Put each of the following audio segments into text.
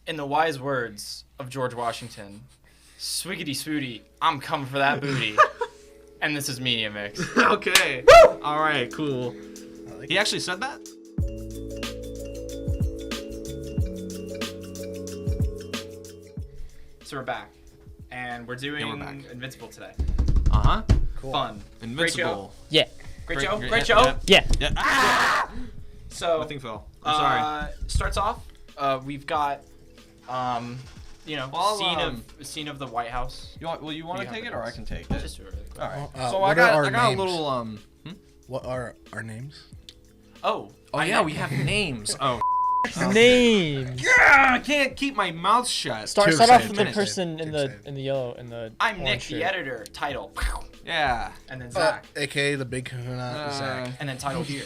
In the wise words of George Washington, swiggity swooty, I'm coming for that booty. And this is MediaMix. Okay. All right, cool. He actually said that? So we're back. And we're doing we're back. Invincible today. Uh-huh. Cool. Fun. Invincible. Yeah. Great show. Great- Great yeah, show. Yeah. Yeah. Ah! So, My thing fell. I'm sorry. Starts off, we've got, Well, scene of the White House. You want to You take have it or the I can take I'll it? just do it really quick. All right. Uh, So what I are our got a names? little What are our names? Oh. we have names. Oh. Names. Yeah, I can't keep my mouth shut. Start Too off excited, with the too person in excited. the yellow in the. I'm Nick, orange the shirt. editor. Title. Yeah. And then Zach. AKA the big kahuna, Zach. And then title here.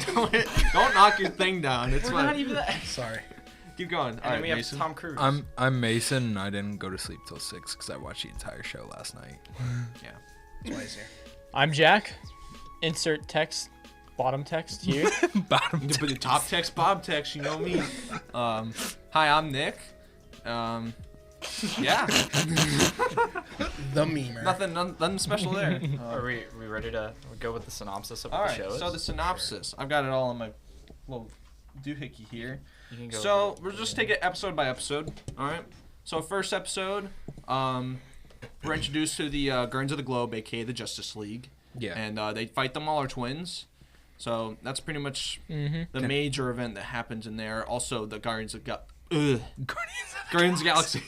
don't knock your thing down. It's We're fine. not even that. Sorry. Keep going. And All then right, we have Mason. Tom Cruise. I'm Mason, and I didn't go to sleep till 6 because I watched the entire show last night. Yeah. That's why he's here. I'm Jack. Insert text. Bottom text here. Bottom. You can put the top text, Bob text. You know me. Hi, I'm Nick. Yeah. The memer. Nothing special there. Are we ready to go with the synopsis of All what right. the show is? So the synopsis. I've got it all on my little doohickey here. You can go So over it. we'll just take it episode by episode. All right. So first episode, we're introduced to the Guardians of the Globe, aka the Justice League, Yeah. and they fight them all are twins. So that's pretty much Mm-hmm. the major event that happens in there. Also, the Guardians of Guardians of the Galaxy.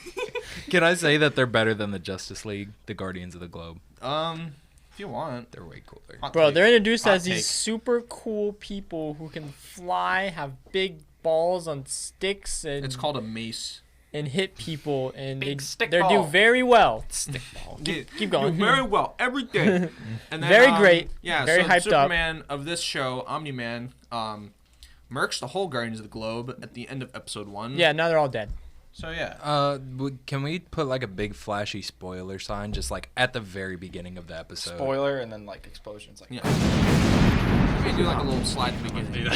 Can I say that they're better than the Justice League, the Guardians of the Globe? If you want. They're way cooler. Hot Bro, take. they're introduced Hot as these take. super cool people who can fly, have big balls on sticks, and It's called a mace. and hit people, and Big they stick do ball. very well. Stickball. Keep going. Very well every day. And then, Very great. Yeah. Very so hyped up. Superman of this show, Omni-Man, murks the whole Guardians of the Globe at the end of episode 1. Yeah, now they're all dead. So yeah. Can we put like a big flashy spoiler sign just like at the very beginning of the episode? Spoiler and then like explosions. Like, Yeah. We can do like a little slide at the beginning.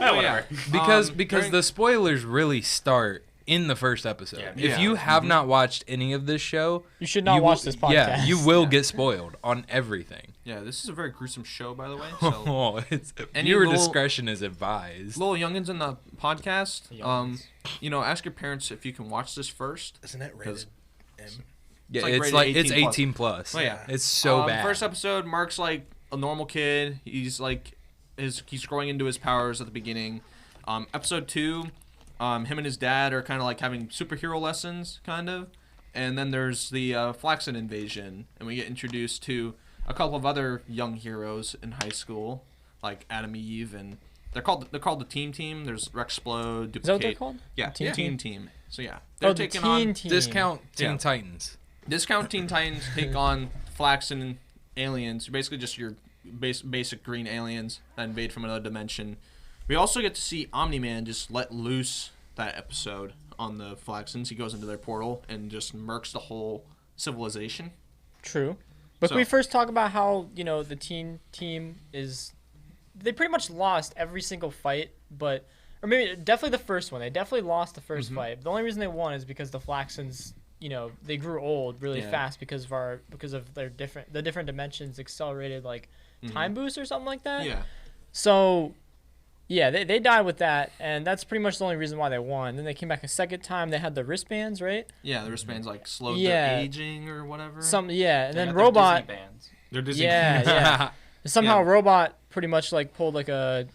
Oh, whatever. Because during- the spoilers really start in the first episode. Yeah. If Yeah. you have not watched any of this show, You should not you watch will- this podcast. Yeah, you will get spoiled on everything. Yeah, this is a very gruesome show, by the way. So, Oh, it's Any viewer little- discretion is advised. little youngins in the podcast, Youngins. ask your parents if you can watch this first. Isn't it rated M? Yeah, like it's rated like it's 18+. 18 plus. Oh, yeah. It's so bad. First episode, Mark's like a normal kid. He's like, he's growing into his powers at the beginning. Episode 2, him and his dad are kind of like having superhero lessons, kind of. And then there's the Flaxen invasion, and we get introduced to a couple of other young heroes in high school, like Adam Eve, and they're called the Team Team. There's Rexplode, Duplicate. Is that what they're called? Yeah, Team Team Team. So yeah, they're Oh, the taking teen on team. Discount Teen Yeah. Titans. Discount Teen Titans take on Flaxen aliens. Basically, just your basic green aliens that invade from another dimension. We also get to see Omni-Man just let loose that episode on the Flaxens. He goes into their portal and just murks the whole civilization. True. But So- can we first talk about how, the teen team is... They pretty much lost every single fight, but... Or maybe definitely the first one. They definitely lost the 1st fight. The only reason they won is because the Flaxens, they grew old really Yeah. fast because of their different dimensions accelerated time boost or something like that. Yeah. So, yeah, they died with that, and that's pretty much the only reason why they won. Then they came back a second time. They had the wristbands, right? Yeah, the wristbands slowed Yeah. their aging or whatever. And then They got their Robot. Disney bands. They're Disney. Yeah, yeah. Somehow Yeah. Robot pretty much pulled a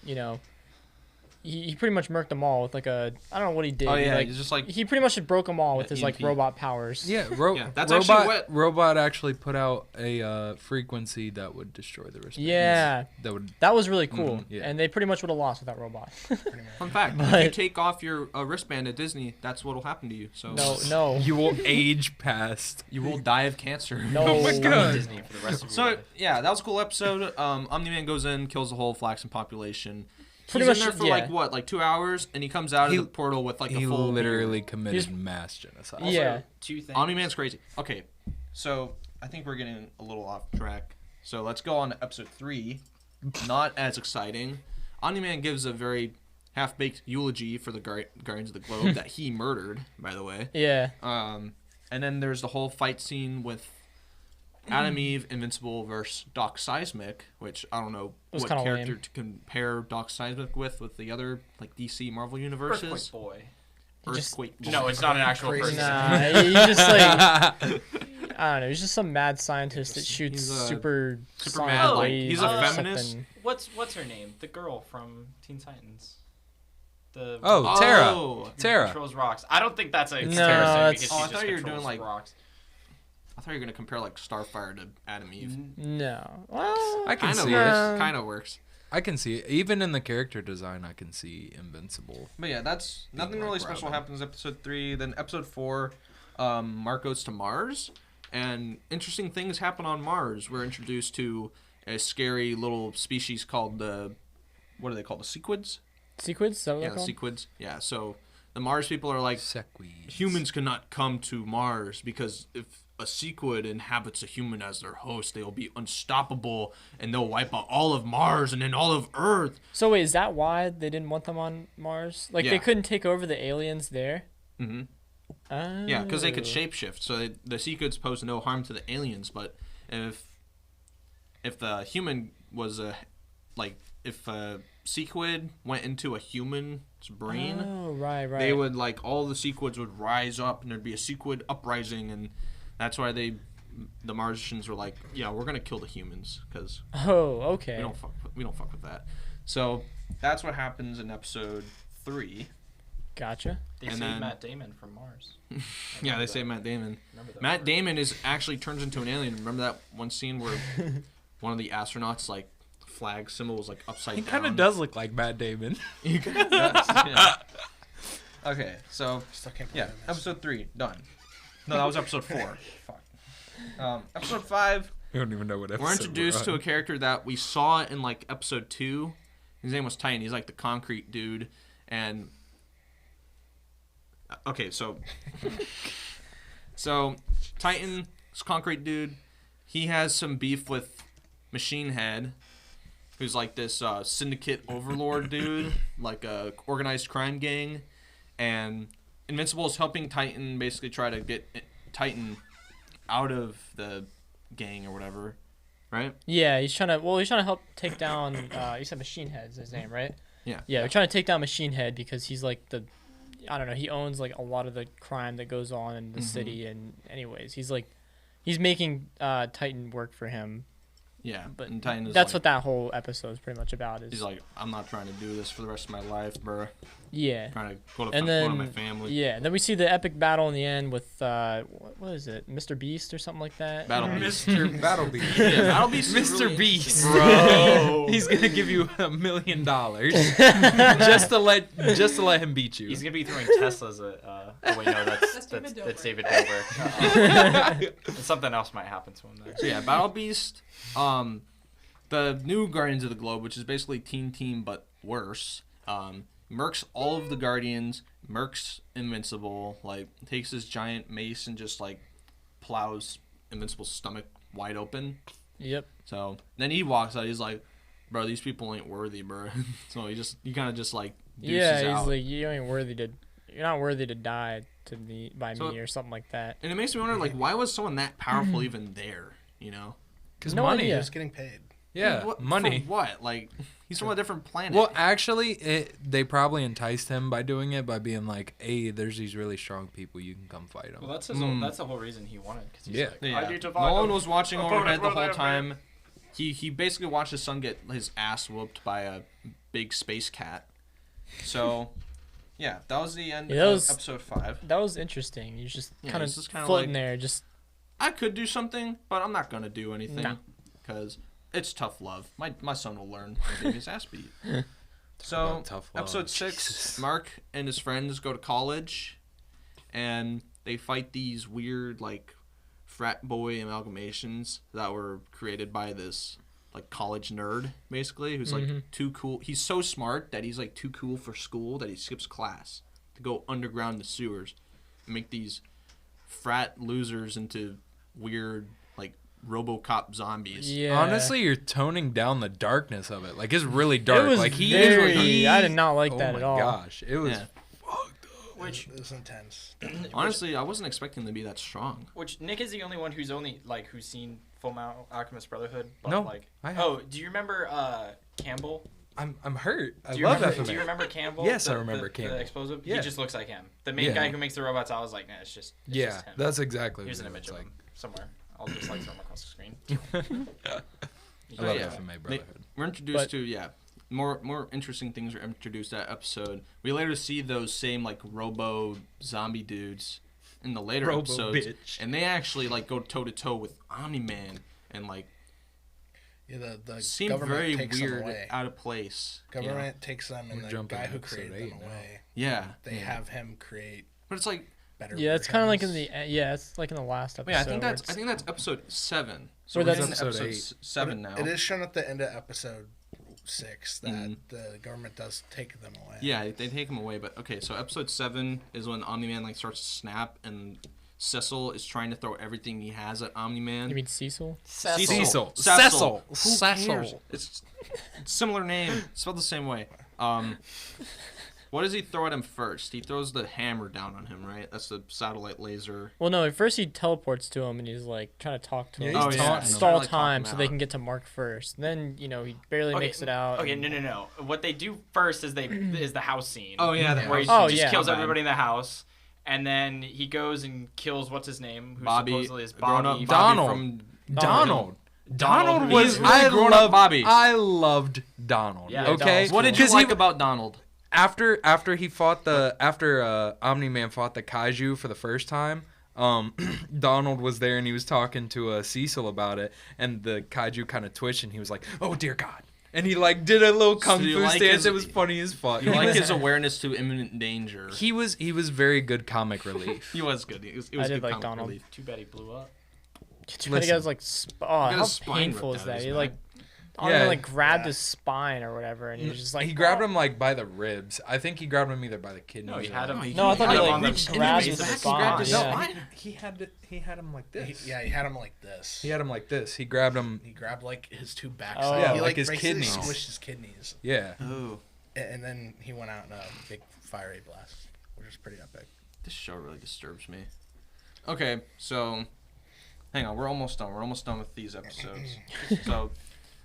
he pretty much murked them all with I don't know what he did. Oh yeah, He, he's just he pretty much broke them all with Yeah, his EMP. robot powers. Yeah, Yeah, that's actually what- Robot actually put out a frequency that would destroy the wristbands. Yeah. That would. That was really cool. yeah. And they pretty much would have lost with that robot. Fun fact: if you But- take off your wristband at Disney, that's what'll happen to you. So No. You will age past. you will die of cancer. No. Oh my God. Disney for the rest of your So life. yeah, that was a cool episode. Omni-Man goes in, kills the whole Flaxen population. Pretty He's much, in there for 2 hours, and he comes out He- of the portal with a He full literally beard. committed He's- mass genocide. Also, Yeah. 2 things. Omni-Man's crazy. Okay, so I think we're getting a little off track. So let's go on to episode 3. Not as exciting. Omni-Man gives a very half-baked eulogy for the Guardians of the Globe that he murdered, by the way. Yeah. And then there's the whole fight scene with Adam Eve, Invincible versus Doc Seismic, which I don't know was what kinda character lame. to compare Doc Seismic with the other like DC Marvel universes. Earthquake Boy. Earthquake Boy. No, it's not an actual Crazy. person. Nah, he just like I don't know. He's just some mad scientist that shoots He's a super mad, sonic like, waves he's a or feminist. something. What's her name? The girl from Teen Titans. The Oh, Tara. Oh. Tara. controls rocks. I don't think that's a No, comparison it's- because Oh, she I just thought you were controls doing, like, rocks. I thought you were gonna compare like Starfire to Adam Eve. No. Well, I can Kind of see works. it. Kind of works. I can see it. Even in the character design, I can see Invincible. But yeah, that's nothing like really special Robin. happens episode 3. Then episode 4, Mark goes to Mars, and interesting things happen on Mars. We're introduced to a scary little species called the, what are they called? The sequids? sequids? Is that what Yeah, they're the called? sequids. Yeah. So the Mars people are like, Sequies. humans cannot come to Mars because if a sequid inhabits a human as their host, they'll be unstoppable and they'll wipe out all of Mars and then all of Earth. So wait, is that why they didn't want them on Mars? Like Yeah. they couldn't take over the aliens there? Mm-hmm. Oh. Yeah, because they could shapeshift, so the sequids pose no harm to the aliens. But if the human was if a sequid went into a human's brain, Oh, right. they would like all the sequids would rise up, and there'd be a sequid uprising, and that's why the Martians were like, yeah, we're gonna kill the humans because Oh, okay. we don't fuck with that. So that's what happens in episode 3. Gotcha. They And saved then- Matt Damon from Mars. Yeah, they say Matt Damon. Remember that Matt part. Damon actually turns into an alien. Remember that one scene where one of the astronauts like flag symbol was like upside He down? kind of does look like Matt Damon. He kind of does. Yeah. Okay, so Still can't yeah, believe I missed episode 3 done. No, that was episode 4. Fuck. Episode 5, I don't even know what episode we're introduced to on. a character that we saw in like episode 2. His name was Titan. He's like the concrete dude, and okay, so Titan, this concrete dude, he has some beef with Machine Head, who's like this syndicate overlord dude, like a organized crime gang, and Invincible is helping Titan basically try to get Titan out of the gang or whatever, right? Yeah, he's trying to help take down. You said Machine Head's his name, right? Yeah. Yeah, they're trying to take down Machine Head because he's like I don't know. He owns like a lot of the crime that goes on in the city, and anyways, he's making Titan work for him. Yeah, But and Titan is that's like, what that whole episode is pretty much about. Is he's like, I'm not trying to do this for the rest of my life, bro. yeah. Trying to go to, And go to then my family. yeah, and then we see the epic battle in the end with what is it, Mr. Beast or something like that? Battle Beast. Mr. Battlebeast. Yeah, Battle Beast is Mr. really Beast. Bro. He's gonna give you $1 million just to let him beat you. He's gonna be throwing Teslas at. Oh wait, no, that's David that's Dobrik. David Dobrik. And something else might happen to him there. So yeah, Battle Beast, the new Guardians of the Globe, which is basically Teen Team but worse, murks all of the Guardians, murks Invincible, like takes his giant mace and just like plows Invincible's stomach wide open. Yep. So then he walks out. He's like, "Bro, these people ain't worthy, bro." So he kind of just like deuces Yeah, he's out. like, you're not worthy to die by So- me or something like that. And it makes me wonder, like, why was someone that powerful even there? You know? Because No money. idea. Just getting paid. Yeah, What- money. For what? Like, he's from a different planet. Well, actually, they probably enticed him by doing it by being like, "Hey, there's these really strong people. You can come fight them." Well, that's that's the whole reason he wanted. Cause he's Yeah. like, Yeah. I need to find Nolan a was watching opponent overhead the where whole they time. He basically watched his son get his ass whooped by a big space cat. So, yeah, that was the end Yeah, that of was- episode 5. That was interesting. He's just Yeah, kind of he's just kinda floating like- there, just I could do something, but I'm not gonna do anything No. because it's tough love. My son will learn from getting his ass beat. So, about tough love. episode 6, Jesus. Mark and his friends go to college, and they fight these weird like frat boy amalgamations that were created by this like college nerd basically who's like too cool. He's so smart that he's like too cool for school that he skips class to go underground in the sewers and make these frat losers into weird like RoboCop zombies. Yeah. Honestly, you're toning down the darkness of it. Like, it's really it dark. was Like, he very. I did not like oh that my at all. gosh. It was. Yeah. Which It was intense. Honestly, I wasn't expecting them to be that strong. Which Nick is the only one who's who's seen Full Metal Alchemist Brotherhood. But No, like, I haven't. oh, do you remember Campbell? I'm hurt. I Do you love remember, FMA. Do you remember Campbell? Yes, I remember The Campbell. explosive. Yeah. He just looks like him. The main Yeah. guy who makes the robots. I was like, nah, it's just him. That's exactly Here's what an it image looks of like. him somewhere. I'll just like throw him across the screen. I love yeah. FMA Brotherhood. We're introduced But- to more interesting things are introduced that episode. We later see those same like robo zombie dudes in the later Robo episodes, bitch. and they actually like go toe to toe with Omni-Man and like Yeah, the seem government very takes weird, them away. out of place. you know? Government takes them, and We're the jumping guy to who episode created 8 them now. away. Yeah, They have him create but it's like better. Yeah, it's kind of like in versions. the it's like in the last episode. wait, I think where that's episode 7. So Or we're that's in episode episode 8. 7 now. It is shown at the end of episode 6 that Mhm. the government does take them away. Yeah, they take him away, but okay, so episode 7 is when Omni-Man like starts to snap and Cecil is trying to throw everything he has at Omni-Man. You mean Cecil? Cecil. Cecil. Who Cecil. cares? It's similar name, spelled the same way. What does he throw at him first? He throws the hammer down on him, right? That's the satellite laser. Well, no. At first, he teleports to him and he's like trying to talk to him. Yeah, he's Oh, yeah. taunting him. Stall Really talk time him so they out. can get to Mark first. Then he barely makes it out. Okay, and- no. What they do first is is the house scene. Oh yeah, the Where he Oh, just yeah. kills My bad. everybody in the house, and then he goes and kills what's his name, who Bobby, supposedly is grown-up Bobby. Donald. from Donald. Donald Donald was. He's really I grown up loved Bobby. I loved Donald. Yeah, okay. Donald's What cool. did you 'Cause like about Donald? After he fought Omni-Man fought the kaiju for the first time, Donald was there and he was talking to Cecil about it, and the kaiju kind of twitched and he was like, "Oh dear God!" And he like did a little kung you fu like stance. his- It was funny as fuck. You like his awareness to imminent danger. He was very good comic relief. He was good. It was I did good like comic Donald. relief. Too bad he blew up. Too many Listen. guys like, oh, got how his spine painful ripped is out of that? his He back. like, Yeah. like grabbed Yeah. his spine or whatever, and he was just like, he grabbed "Oh." him like by the ribs. I think he grabbed him either by the kidneys. No, he or- had him. No, I thought had he him like on the reached, in the grabbed base his of his spine. his Yeah. spine. He had him like this. He had him like this. He had him like this. He grabbed him. He grabbed like his two Oh. backsides. Yeah, he like his basically kidneys. squished his kidneys, Yeah. Oh, and then he went out in a big fiery blast, which is pretty epic. this show really disturbs me. Okay, so hang on, we're almost done. We're almost done with these episodes. So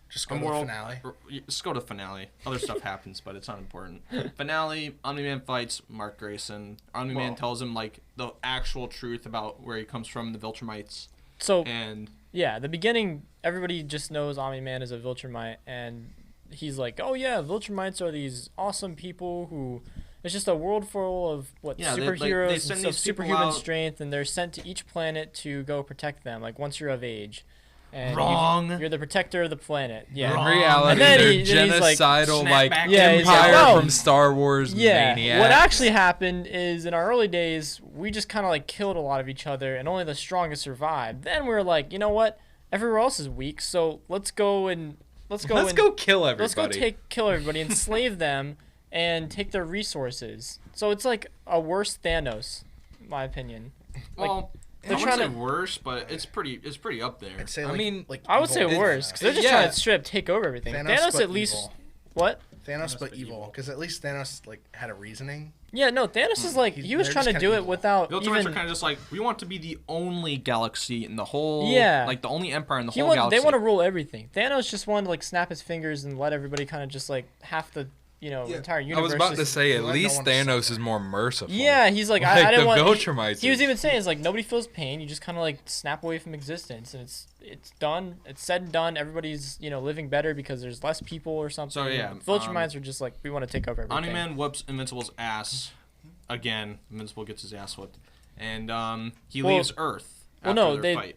Just go a to the moral finale. Let's go to finale. Other stuff happens, but it's not important. Finale. Omni-Man fights Mark Grayson. Omni-Man Well- tells him like the actual truth about where he comes from, the Viltrumites, So and yeah, the beginning, everybody just knows Omni-Man is a Viltrumite, and he's like, oh yeah, Viltrumites are these awesome people who, it's just a world full of Yeah, they superheroes send and stuff, these people superhuman out- strength, and they're sent to each planet to go protect them, like once you're of age. And Wrong. You're the protector of the planet. Yeah. In Wrong. reality, And then they're then he's like, genocidal, snap like back Yeah, he's like, empire "No." from Star Wars Yeah. maniacs. What actually happened is in our early days, we just kind of like killed a lot of each other, and only the strongest survived. Then we were like, you know what? Everywhere else is weak, so let's go Let's go kill everybody. let's go kill everybody, enslave them, and take their resources. So it's like a worse Thanos, in my opinion. Like, well, I they're wouldn't say trying to- worse, but it's pretty up there. I'd say, I like, mean, like I would say evil worse, because they're just Yeah. trying to straight up take over everything. Thanos but at least evil. what? Thanos, but evil, because at least Thanos like had a reasoning. Yeah, no, Thanos is like he was They're trying just to kinda do it evil. without Viltrumites even. are kind of just like, we want to be the only galaxy in the whole, Yeah. like the only empire in the He whole want, galaxy. they want to rule everything. Thanos just wanted to like snap his fingers and let everybody kind of just like half the entire I universe. was about to just- say, at Let no least one Thanos suffer. is more merciful. Yeah, he's like, Like I didn't the want. Viltrumites He was is. even saying it's like nobody feels pain. You just kind of like snap away from existence, and it's done. It's said and done. Everybody's living better because there's less people or something. So, yeah, Viltrumites are just like we want to take over everything. Omni-Man whoops Invincible's ass again. Invincible gets his ass whooped, and he Well- leaves Earth well, after no, their they- fight.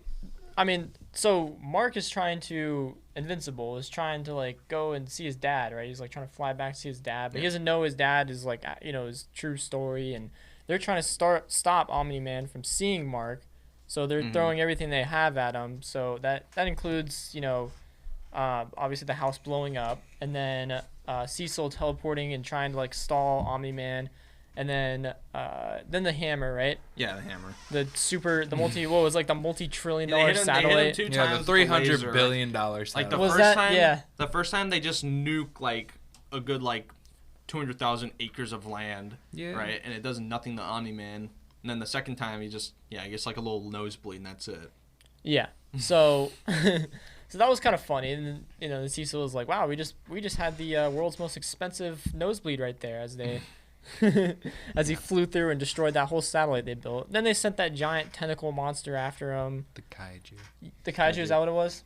I mean, so Mark is trying to Invincible is trying to like go and see his dad, right? He's like trying to fly back to see his dad, but he Yeah. doesn't know his dad is like his true story, and they're trying to stop Omni-Man from seeing Mark, so they're Mhm. throwing everything they have at him. So that includes obviously the house blowing up, and then Cecil teleporting and trying to like stall Omni-Man. and then the hammer, right? Yeah, the hammer. What was like the multi-trillion-dollar They hit satellite? him 2 Yeah, times the with $300 laser. billion Like satellite. the Was first that- time, yeah. the first time they just nuke like a good like 200,000 acres of land, Yeah. right? And it does nothing to Omni-Man. And then the second time he just he gets like a little nosebleed and that's it. Yeah. So, so that was kind of funny, and the Cecil was like, "Wow, we just had the world's most expensive nosebleed right there," as they, as he flew through and destroyed that whole satellite they built. Then they sent that giant tentacle monster after him. The kaiju. The kaiju, is that what it was?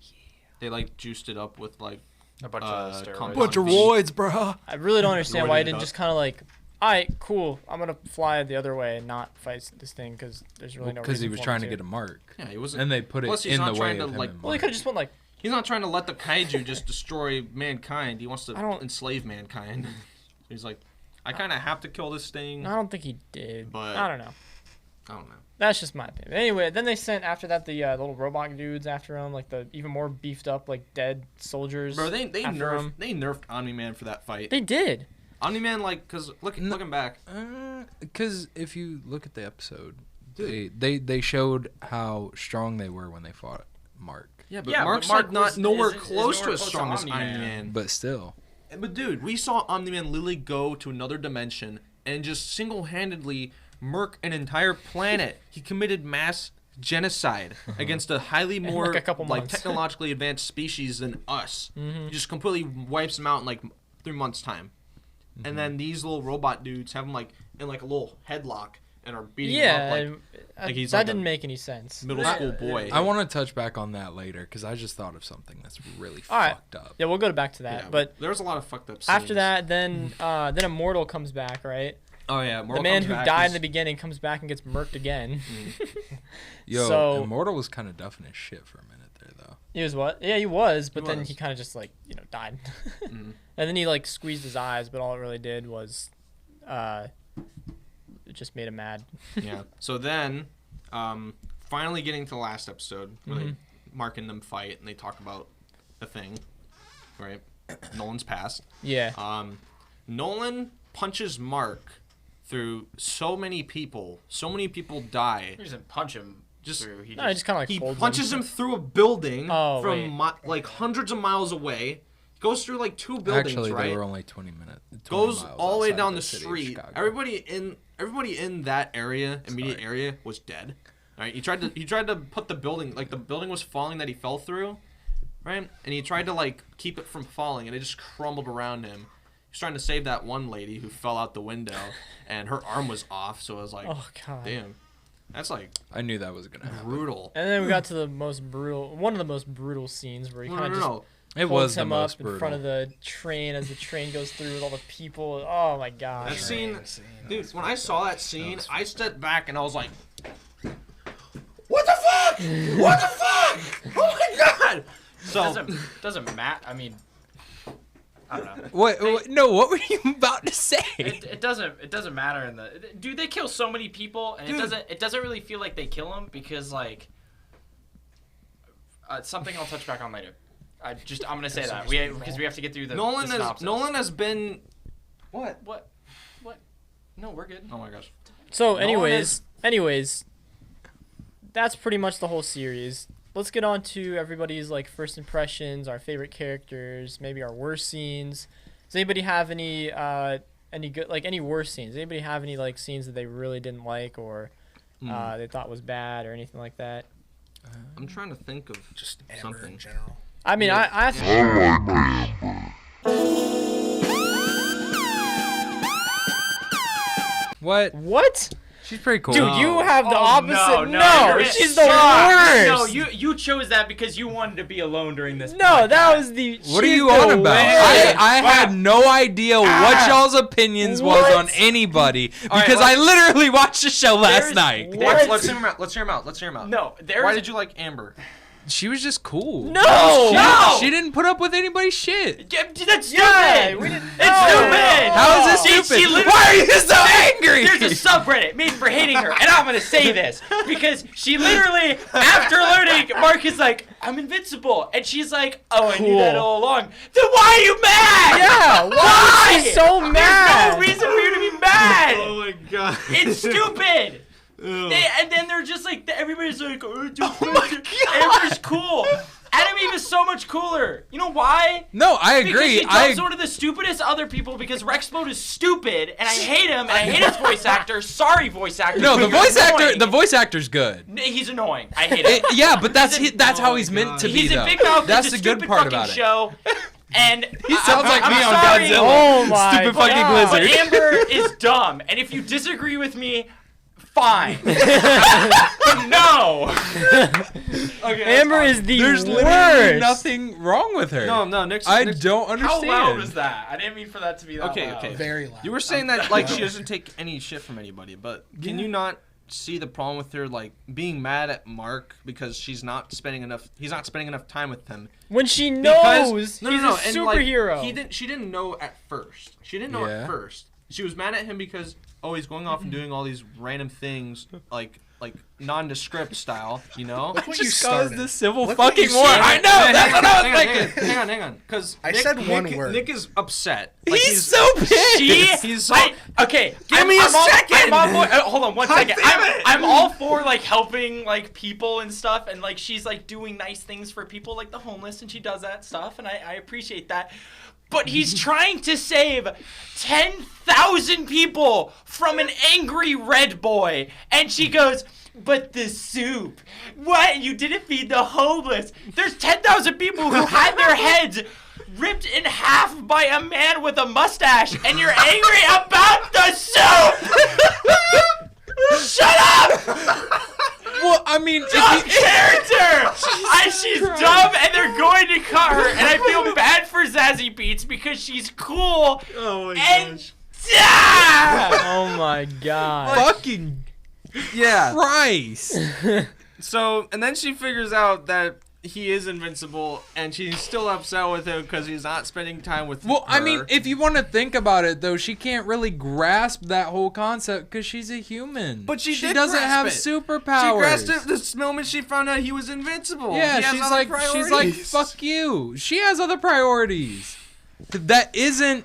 They like juiced it up with like A bunch of steroids. compound Bunch of V. roids, bro. I really don't understand why Roided he it didn't up. just kind of like, "All right, cool, I'm gonna fly the other way and not fight this thing because there's really no reason." Because he was for me trying to get a mark. Yeah, he wasn't. And they put Plus, it he's in not the trying way to, of him. like- and Well, he Mark. could have just went like, He's not trying to let the kaiju just destroy mankind. He wants to I don't- enslave mankind. He's like, I kind of have to kill this thing. I don't think he did. But- I don't know. I don't know. That's just my opinion. Anyway, then they sent after that the little robot dudes after him, like the even more beefed up, like dead soldiers. Bro, they after him. nerfed Omni-Man for that fight. They did. Omni-Man, like, cause looking back, Because if you look at the episode, they showed how strong they were when they fought Mark. yeah, but Yeah, Mark's but Mark like not was- nowhere is close to nowhere as close to strong as Omni-Man. Omni-Man. But still. But dude, we saw Omni-Man literally go to another dimension and just single-handedly murk an entire planet. He committed mass genocide against a highly more like a couple months. technologically advanced species than us. Mm-hmm. He just completely wipes them out in like 3 months' time. And then these little robot dudes have him like in like a little headlock and are beating him Yeah, up like and, like he's that like a didn't make any sense. middle school boy. I want to touch back on that later because I just thought of something that's really All right. fucked up. Yeah, we'll go back to that. Yeah, but there was a lot of fucked up scenes. after that, then Immortal comes back, right? oh yeah, The Mortal man comes who back, died in he's- the beginning comes back and gets murked again. Yo, So- Immortal was kind of duffing his shit for a minute there, though. He was what? Yeah, he was, but He then was. he kind of just like died. Mhm. And then he like squeezed his eyes, but all it really did was, it just made him mad. Yeah. So then, finally getting to the last episode, where Mm-hmm. they Mark and them fight, and they talk about the thing, right? Nolan's passed. Yeah. Nolan punches Mark through so many people. So many people die. He doesn't punch him Just- through. He No, he just kind of like He holds punches him through a building Oh, from wait. like hundreds of miles away. Goes through like 2 buildings, Actually, right? they were only 20 minutes. 20 Goes miles all the way outside down of the city of street. Chicago. Everybody in that area, immediate Sorry. area, was dead. Right? He tried to put the building, like the building was falling that he fell through, right? And he tried to like keep it from falling, and it just crumbled around him. He was trying to save that one lady who fell out the window, and her arm was off. So I was like, Oh god. damn, that's like I knew that was going to happen. brutal. And then we got to the one of the most brutal scenes where he kind of just It holds was the him most up brutal. in front of the train as the train goes through with all the people. Oh my gosh. That scene, Scene, dude. that's When I fucked saw up. that scene, I stepped back and I was like, "What the fuck? What the fuck? Oh my god!" So doesn't matter. I mean, I don't know. What? No, what were you about to say? It doesn't matter in the dude. They kill so many people, and Dude. it doesn't really feel like they kill them because like something I'll touch back on later. I'm gonna say that because we have to get through the Nolan synopsis. has been. What? What? No, we're good. Oh my gosh. So Nolan anyways, that's pretty much the whole series. Let's get on to everybody's like first impressions, our favorite characters, maybe our worst scenes. Does anybody have any good like any worst scenes? Does anybody have any like scenes that they really didn't like or they thought was bad or anything like that? I'm trying to think of Just Amber something. in general. I mean, Yeah. What? What? She's pretty cool. Dude, you have the opposite. No, She's the sucks. No, worst. you chose that because you wanted to be alone during this. No, that podcast. was the. What are she's you the on about? worst. I had no idea what y'all's opinions was What? on anybody right, because I literally watched the show last There's- night. What? Let's hear him out. Let's hear him out. Let's hear him out. No, there's. Why did you like Amber? She was just cool. No. No! She didn't put up with anybody's shit. Yeah, that's stupid. Yeah, we didn't. It's stupid. How is this She- stupid? she literally- Why are you so angry? There's a subreddit made for hating her, and I'm gonna say this because she literally, after learning, Mark is like, "I'm invincible," and she's like, "Oh, I knew that Cool. all along." Then why are you mad? Yeah, why is she so mad? There's no reason for you to be mad. Oh my It's stupid. And then they're just like, everybody's like, Amber's cool. Adam Eve is so much cooler. You know why? No, I agree. Because she dumps one of the stupidest other people because Rexplode is stupid, and I hate him, and I hate his voice actor. Sorry, voice actor. No, You're the voice actor's good. He's annoying. I hate him. Yeah, but that's how he's meant to be, He's though. in Big Mouth. That's it's a the good stupid part fucking about it. show. And He sounds like I'm me on sorry, Godzilla. Oh my Stupid fucking God. But lizard. Amber is dumb, and if you disagree with me, fine. But no. Okay, Amber is the There's literally worst. nothing wrong with her. No, Nick's. I don't How understand. loud was that? I didn't mean for that to be that Okay, loud. okay. Very loud. You were saying that like she doesn't take any shit from anybody, but can you not see the problem with her like being mad at Mark because he's not spending enough time with him? When she Because, knows he's a and, superhero. Like, she didn't know at first. She didn't know Yeah. at first. She was mad at him because he's going off and doing all these random things like nondescript style, you know? Look what you Just caused started. the civil Look what you fucking war. started. I know. That's what I was thinking. Hang on. Because I said one word. Nick is upset. He's so pissed. He's so. Okay, Give me a second! I'm on board. Hold on one second. damn it! I'm all for like helping like people and stuff, and like she's like doing nice things for people like the homeless, and she does that stuff, and I appreciate that. But he's trying to save 10,000 people from an angry red boy, and she goes, but the soup. What? You didn't feed the homeless. There's 10,000 people who had their heads ripped in half by a man with a mustache, and you're angry about the soup! Shut up! Well, I mean, Dumb character! She's dumb, and they're going to cut her, and I feel bad for Zazie Beetz because she's cool. Oh my And Oh my God. fucking Yeah. Christ. So, and then she figures out that he is invincible, and she's still upset with him because he's not spending time with Well, her. I mean, if you want to think about it, though, she can't really grasp that whole concept because she's a human. But she did doesn't grasp have it. superpowers. She grasped it the moment she found out he was invincible. Yeah, He has she's other like, priorities. fuck you. She has other priorities. That isn't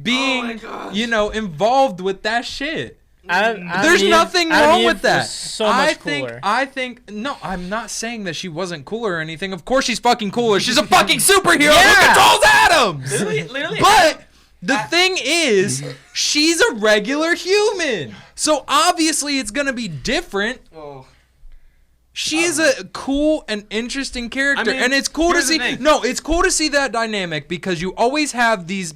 being, gosh. involved with that shit. Adam There's Eve- nothing Adam wrong Eve with that. was so much cooler. I think no, I'm not saying that she wasn't cooler or anything. Of course she's fucking cooler. She's a fucking superhero who controls atoms. Literally. But the thing is, she's a regular human. So obviously it's gonna be different. Oh. She is a cool and interesting character, I mean, and it's cool to here's the see. thing. No, it's cool to see that dynamic because you always have these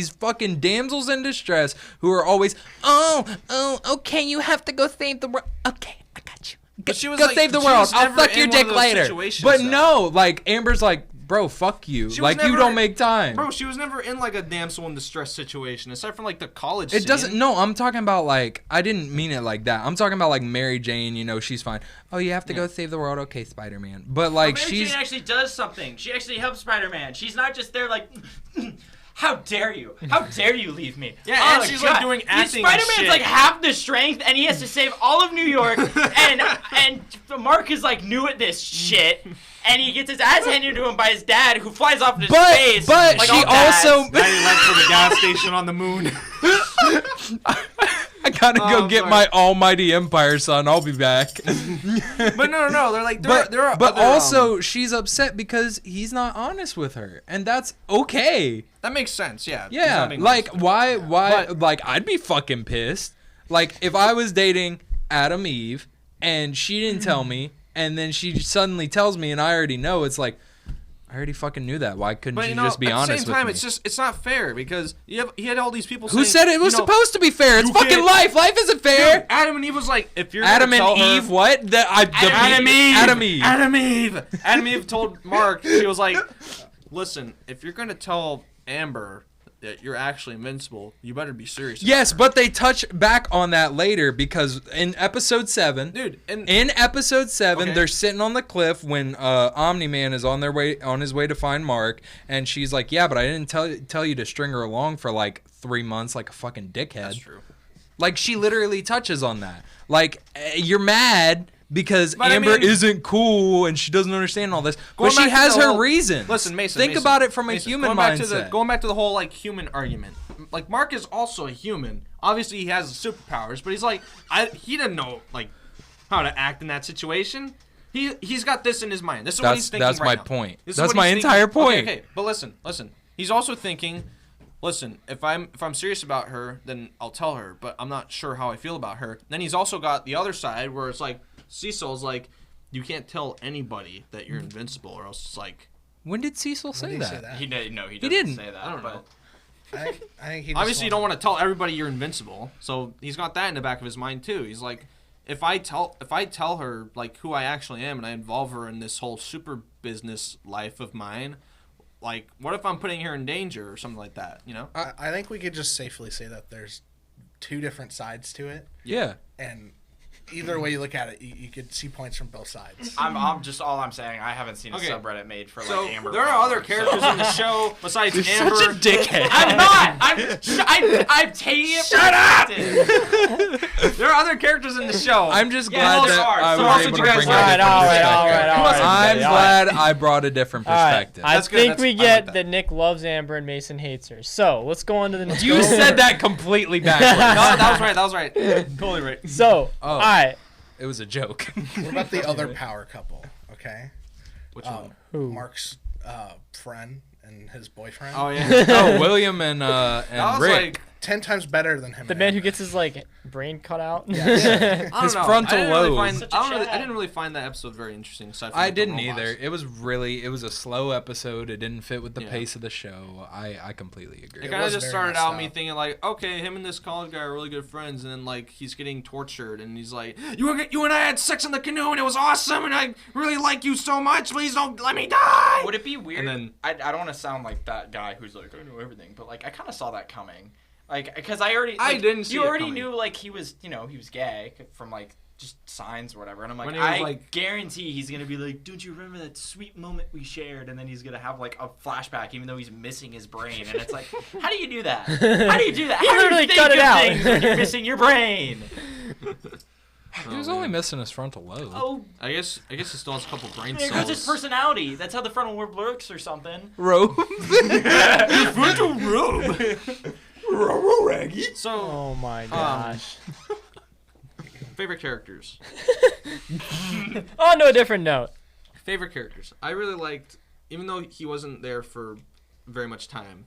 fucking damsels in distress who are always, okay, you have to go save the world. Okay, I got you. But she was go like- save the she world. was I'll never fuck in your one of dick those later. situations, But though. no, like Amber's like, bro, fuck you. She was Like you never- don't make time. Bro, she was never in like a damsel in distress situation, aside from like the college. It doesn't. No, I'm talking about like I didn't mean it like that. I'm talking about like Mary Jane. She's fine. Oh, you have to go save the world. Okay, Spider-Man. But like Mary she's Jane actually does something. She actually helps Spider-Man. She's not just there like, how dare you? How dare you leave me? Yeah, and Oh, she's God. like doing acting and Spider-Man's shit. like half the strength, and he has to save all of New York. and Mark is like new at this shit, and he gets his ass handed to him by his dad, who flies off into space. but like she all dads. also. Now he left for the gas station on the moon. I gotta go get sorry. my almighty empire, son. I'll be back. But no, they're like, there are but other, also she's upset because he's not honest with her, and that's okay. that makes sense. Yeah. He's Yeah, not being like honest. why But- like I'd be fucking pissed. Like if I was dating Adam Eve and she didn't tell me, and then she suddenly tells me, and I already know, it's like I already fucking knew that. Why couldn't But you just be at honest the same time, with me? it's not fair because he had all these people. Who saying, said it was supposed to be fair? It's you fucking can't- life. Life isn't fair. Dude, Adam and Eve was like, if you're Adam gonna and tell her- Eve, what? Adam Eve. Adam Eve. Adam Eve told Mark, she was like, listen, if you're gonna tell Amber that you're actually invincible, you better be serious. Yes, about her. but they touch back on that later because in episode 7, dude, and in episode 7, Okay. they're sitting on the cliff when Omni-Man is on his way to find Mark, and she's like, "Yeah, but I didn't tell you to string her along for like 3 months like a fucking dickhead." that's true. Like she literally touches on that. Like you're mad because But I Amber mean- isn't cool and she doesn't understand all this, but Going she back to has the her whole- reason. Listen, Mason. Think Mason, about it from a Mason, human going back mindset. going back to the whole like human argument. like Mark is also a human. Obviously, he has superpowers, but he's like, he didn't know like how to act in that situation. He's got this in his mind. This is what he's thinking That's right my now. point. This is That's what my he's thinking. entire point. Okay, but listen. He's also thinking, listen, if I'm serious about her, then I'll tell her, but I'm not sure how I feel about her. Then he's also got the other side where it's like Cecil's like, you can't tell anybody that you're invincible, or else it's like. When did Cecil say Did he say that? that? He didn't. No, he didn't. say that. I don't but know. I think he just Obviously, you don't want to tell everybody you're invincible, so he's got that in the back of his mind too. He's like, if I tell her like who I actually am and I involve her in this whole super business life of mine, like what if I'm putting her in danger or something like that? You know? I think we could just safely say that there's two different sides to it, Yeah. and either way you look at it, you could see points from both sides. I'm just all I'm saying. I haven't seen a Okay. subreddit made for like So Amber. there are other before, characters in the show besides Amber. Such a dickhead. I'm not. I'm taking it. Shut up. There are other characters in the show. I'm just Yeah, glad those that are. I So was also able you to guys bring a like- different All right, perspective. all right. I'm All glad I brought a different All right, perspective. I That's good, think that's- we I like get that. that Nick loves Amber and Mason hates her. So let's go on to the next. You said that completely backwards. No, that was right. Totally right. So, Oh. all right. It was a joke. What about the other power couple? Okay, Which one? Who? Mark's friend and his boyfriend. Oh yeah. Oh, William and That was Rick. like 10 times better than him. The and man Amber. who gets his like brain cut out. I don't His know. frontal I didn't really lobe. find- Such a I Chad. didn't really find that episode very interesting. Aside from I like, the didn't robots. either. It was a slow episode. It didn't fit with the Yeah. pace of the show. I completely agree. It It kind of was just very started messed out me up. thinking like, okay, him and this college guy are really good friends, and then like he's getting tortured, and he's like, you and I had sex in the canoe, and it was awesome, and I really like you so much. Please don't let me die. Would it be weird? And then- I don't want to sound like that guy who's like, I know everything, but like I kind of saw that coming, like because I already didn't see you it already coming. knew like he was he was gay from like just signs or whatever, and I'm like When he was, I like- guarantee he's gonna be like, don't you remember that sweet moment we shared? And then he's gonna have like a flashback, even though he's missing his brain, and it's like, how do you do that? How do you do that? He How do you literally think cut it of out. things when you're missing your brain? He was only missing his frontal lobe. Oh, I guess he still has a couple brain there goes his cells. personality. That's how the frontal lobe works or something. Robe. Frontal robe. So, Oh my gosh. favorite characters. On to a different note. Favorite characters. I really liked, even though he wasn't there for very much time,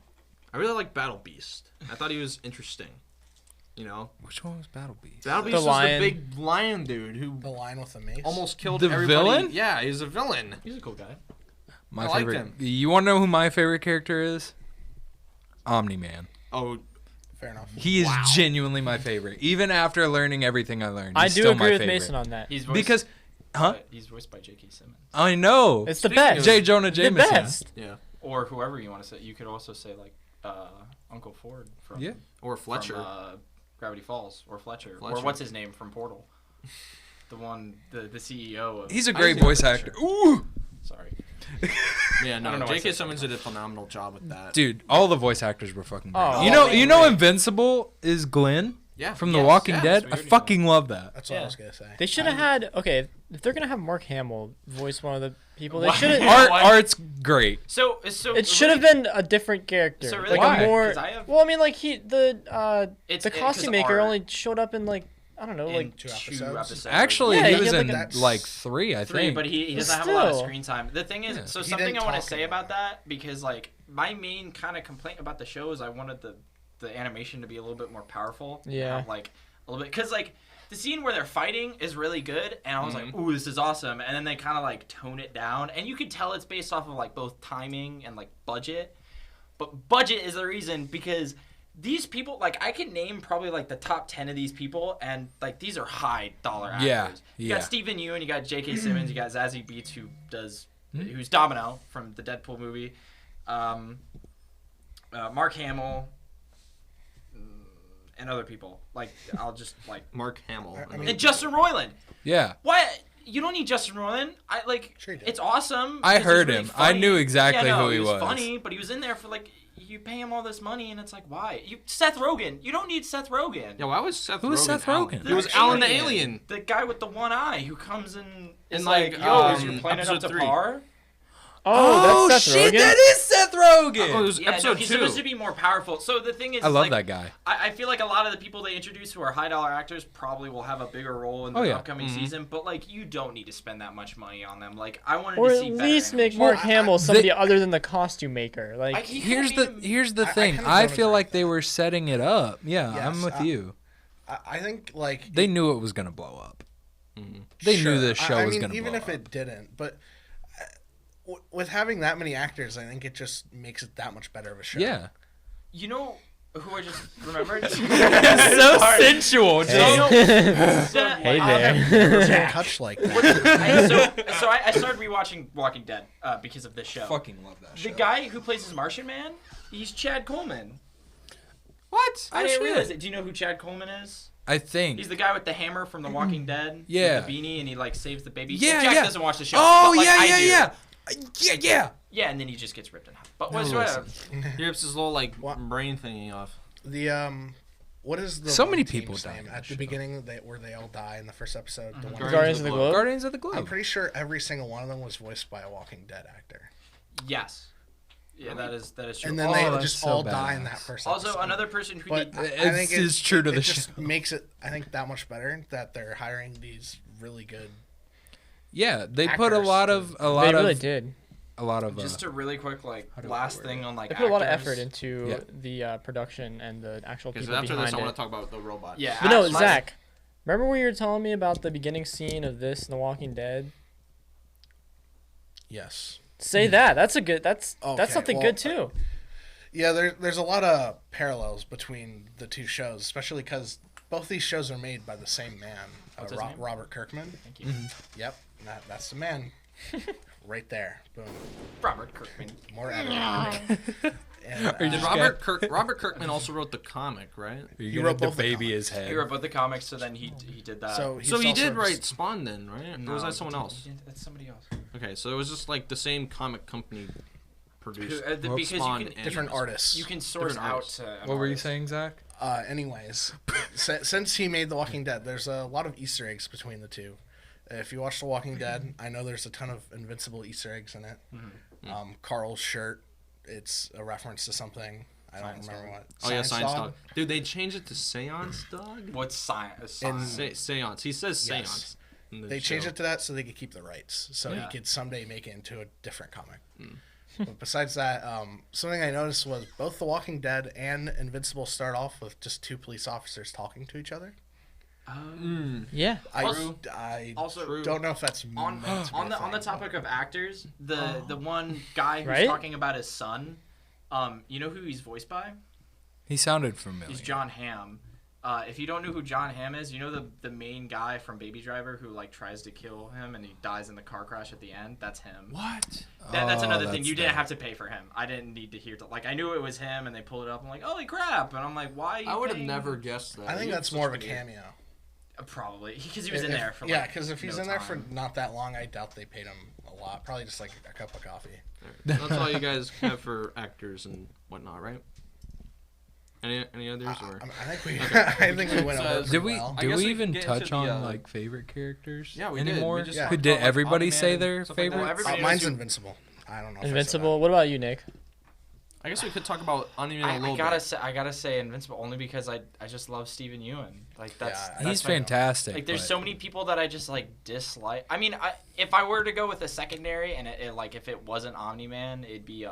I really liked Battle Beast. I thought he was interesting. You know, Which one was Battle Beast? Battle Beast was lion. the big lion dude who The line with the mace. almost killed The everybody. villain? Yeah, he's a villain. He's a cool guy. My I liked favorite. him. You want to know who my favorite character is? Omni-Man. Oh, Fair enough. He is Wow. genuinely my favorite. Even after learning everything I learned, I he's do still my agree with favorite. Mason on that. He's voiced Because, huh? He's voiced by J.K. Simmons. I know. It's the Speaking best. of- J. Jonah The Jameson. best. yeah. Or whoever you want to say. You could also say like Uncle Ford from Yeah. Or Fletcher. from, Gravity Falls, or Fletcher, or Fletcher. what's his name from Portal, the CEO of. He's a I great see that voice picture. actor. Ooh, Sorry. Yeah, I no. don't know why I J.K. said Simmons did a phenomenal job with that. dude, all the voice actors were fucking great. Oh, you know, Invincible is Glenn Yeah. from The Yes, Walking yes, Dead. we I already know fucking love that. That's what Yeah. I was gonna say. They should have had if they're gonna have Mark Hamill voice one of the people, they Why? should have. Art- Art's great. So It should have been a different character, So really, like Why? a more. 'Cause I have- Well, I mean, like It's- the costume 'cause maker Art- only showed up in like I don't know, in like two two episodes. episodes. Actually, Yeah, he he was had, in like, like 3, I Three, think. but he doesn't have a lot of Still. screen time. The thing is, Yeah. so He something didn't I want to talk say about about that, because like my main kind of complaint about the show is I wanted the animation to be a little bit more powerful. and Yeah. have, like a little bit, because like the scene where they're fighting is really good, and I was like, ooh, this is awesome. And then they kind of like tone it down, and you could tell it's based off of like both timing and like budget. But budget is the reason, because these people, like, I can name probably like the top 10 of these people, and like these are high dollar actors. Yeah, You yeah. got Stephen Yeun, you got J.K. Simmons, you got Zazie Beetz, who's Domino from the Deadpool movie, Mark Hamill, and other people. Like, I'll just like Mark Hamill. I mean- and Justin Roiland. Yeah. What? You don't need Justin Roiland. I like. Sure you do. It's awesome. I because heard he's really him. I funny. knew exactly yeah, no, who he was. Funny, but he was in there for like. You pay him all this money, and it's like, why? Seth Rogen. You don't need Seth Rogen. Yeah, why was Seth Who was Rogen Seth Alan? Rogen? He was Alan the Alien. The guy with the one eye who comes in. Is In, like, like, yo, is your planet up episode to 3. par? Oh, that's Seth shit, Rogen? that is Seth Rogen. Oh, it was Yeah, episode no, he's 2. supposed to be more powerful. So the thing is, I love like, that guy. I feel like a lot of the people they introduce who are high dollar actors probably will have a bigger role in the upcoming season. But like, you don't need to spend that much money on them. Like, I wanted Or to at see least better make animation. Mark Hamill somebody other than the costume maker. Like, He could've Here's made the him- thing. kinda I don't feel agree like with they that. were setting it up. Yeah, Yes, I'm with you. I think like They knew it was gonna blow up. They knew the show I was mean, gonna even blow if up. it didn't, but with having that many actors, I think it just makes it that much better of a show. Yeah. You know who I just remembered? so sensual. Hey. Hey there. Touch like that. I started rewatching Walking Dead because of this show. Fucking love that show. The guy who plays his Martian Man, he's Chad Coleman. What? I didn't realize it. Do you know who Chad Coleman is? I think. He's the guy with the hammer from The Walking Dead. Yeah. With the beanie, and he like saves the baby. Yeah, Jack yeah. doesn't watch the show. Oh but, like, I do. yeah. Yeah, and then he just gets ripped in half. But No, what's He rips his little like What? brain thingy off. The what is the So one many team's people die name in at that the show. beginning where they all die in the first episode? The one Guardians of the Globe? Guardians of the I'm Globe. pretty sure every single one of them was voiced by a Walking Dead actor. Yes. Yeah, that is true. And then Oh, they that's just so all die in badass. that first also episode. another person who But did. I think It's true to the it just show. makes it, I think, that much better that they're hiring these really good. Yeah, they put a Actors. lot of They really did. a lot of Just a really quick like do I last word thing on like. They put a lot of actors. effort into Yeah. the production and the actual Okay, people so after behind this, I it. want to talk about the robot. Yeah. But no, actually- Zach, remember when you were telling me about the beginning scene of this in The Walking Dead? Yes. Say that. That's a good. That's Okay, something well, good too. Yeah, there's a lot of parallels between the two shows, especially because both these shows are made by the same man, What's his name? Robert Kirkman. Thank you. Yep, that's the man, right there. Boom. Robert Kirkman. More editing. And, Are you Did just Robert Kirkman also wrote the comic, right? You're He gonna wrote both the baby his head. He wrote both the comics, so then he did that. so he's So he also did write Spawn then, right? No, Or was that someone else? That's somebody else. Okay, so it was just like the same comic company produced. Because Spawn you can and- different artists. you can source Different out artists. to. an What were you artist. saying, Zach? Anyways, since he made The Walking Dead, there's a lot of Easter eggs between the two. If you watch The Walking Dead, I know there's a ton of Invincible Easter eggs in it. Carl's shirt, it's a reference to something. I don't Science remember dog. what. Oh yeah, Science Dog. Dude, they changed it to Seance Dog? What's science? Seance. He says Yes. Seance. in the They changed show. it to that so they could keep the rights, so Yeah. he could someday make it into a different comic. But besides that, something I noticed was both The Walking Dead and Invincible start off with just two police officers talking to each other. Yeah. I Also, True. don't know if that's on meant to be on a the on the thing. topic of actors, the one guy who's Right? talking about his son, you know who he's voiced by? He sounded familiar. He's John Hamm. If you don't know who John Hamm is, you know the main guy from Baby Driver who like tries to kill him and he dies in the car crash at the end. That's him. What? That's Oh, another thing. that's You didn't dope. have to pay for him. I didn't need to hear. Like I knew it was him, and they pulled it up. I'm like, holy crap! And I'm like, why? Are you I would have paying? never guessed that. I think You that's have more of a such good- cameo. Probably because he was in there for yeah, like, because if he's no in there for time. not that long, I doubt they paid him a lot. Probably just like a cup of coffee. That's all you guys have for actors and whatnot, right? Any others or? I think we I think we went So, over did pretty Did we well. I did guess we we even can get touch into on the, like favorite characters Yeah, we did. anymore? We just Yeah. talked Did about, like, everybody Omni-Man say and their stuff like that. favorites? everybody knows Mine's who- Invincible. I don't know. if I said Invincible. What about you, Nick? I guess we could talk about Omni-Man a little bit. I gotta say Invincible only because I just love Steven Yeun. Like that's, Yeah, that's He's my- fantastic. Like there's but so many people that I just like dislike. I mean, if I were to go with a secondary and it like if it wasn't Omni-Man, it'd be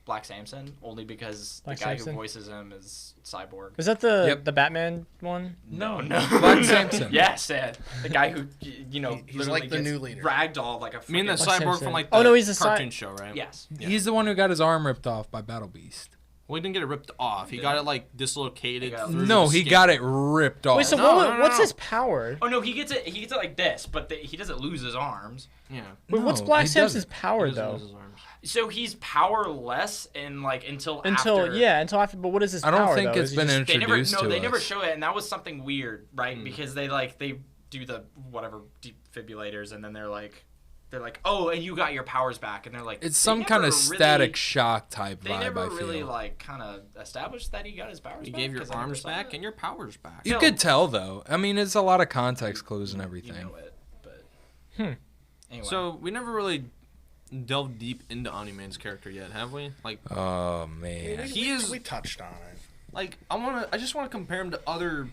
Black Samson only because Black the guy Samson? who voices him is Cyborg. Was that the Yep. the Batman one? No. Black Samson. Yes, the guy who he's He's like the new leader. Ragdoll like a. I mean, the freaking- Black cyborg Samson. from like Oh, the no, he's the cartoon show, right? Yes. Yeah. He's the one who got his arm ripped off by Battle Beast. Well, he didn't get it ripped off. He got it like dislocated. He got- through No, the he skin. got it ripped off. Wait, so No, what's no. his power? Oh no, he gets it. He gets it like this, but he doesn't lose his arms. Yeah. Wait, what's No, Black he Samson's doesn't. power He doesn't though? lose his arms. So he's powerless and like until after. Until after. But what is his I power? don't think though? it's Is he been just- They never introduced to they us. never show it, and that was something weird, right? Because they do the whatever defibrillators, and then they're like, oh, and you got your powers back, and they're like, It's they some kind never of really- static shock type They vibe. never I feel. really like kind of established that he got his powers You back. gave your 'cause I never arms saw back that. and your powers back. You No. could tell though. I mean, it's a lot of context clues and You everything. know it, but Hmm. anyway. So we never really delved deep into Omni-Man's character yet, have we? Like, Oh man. We touched on it. like I just want to compare him to other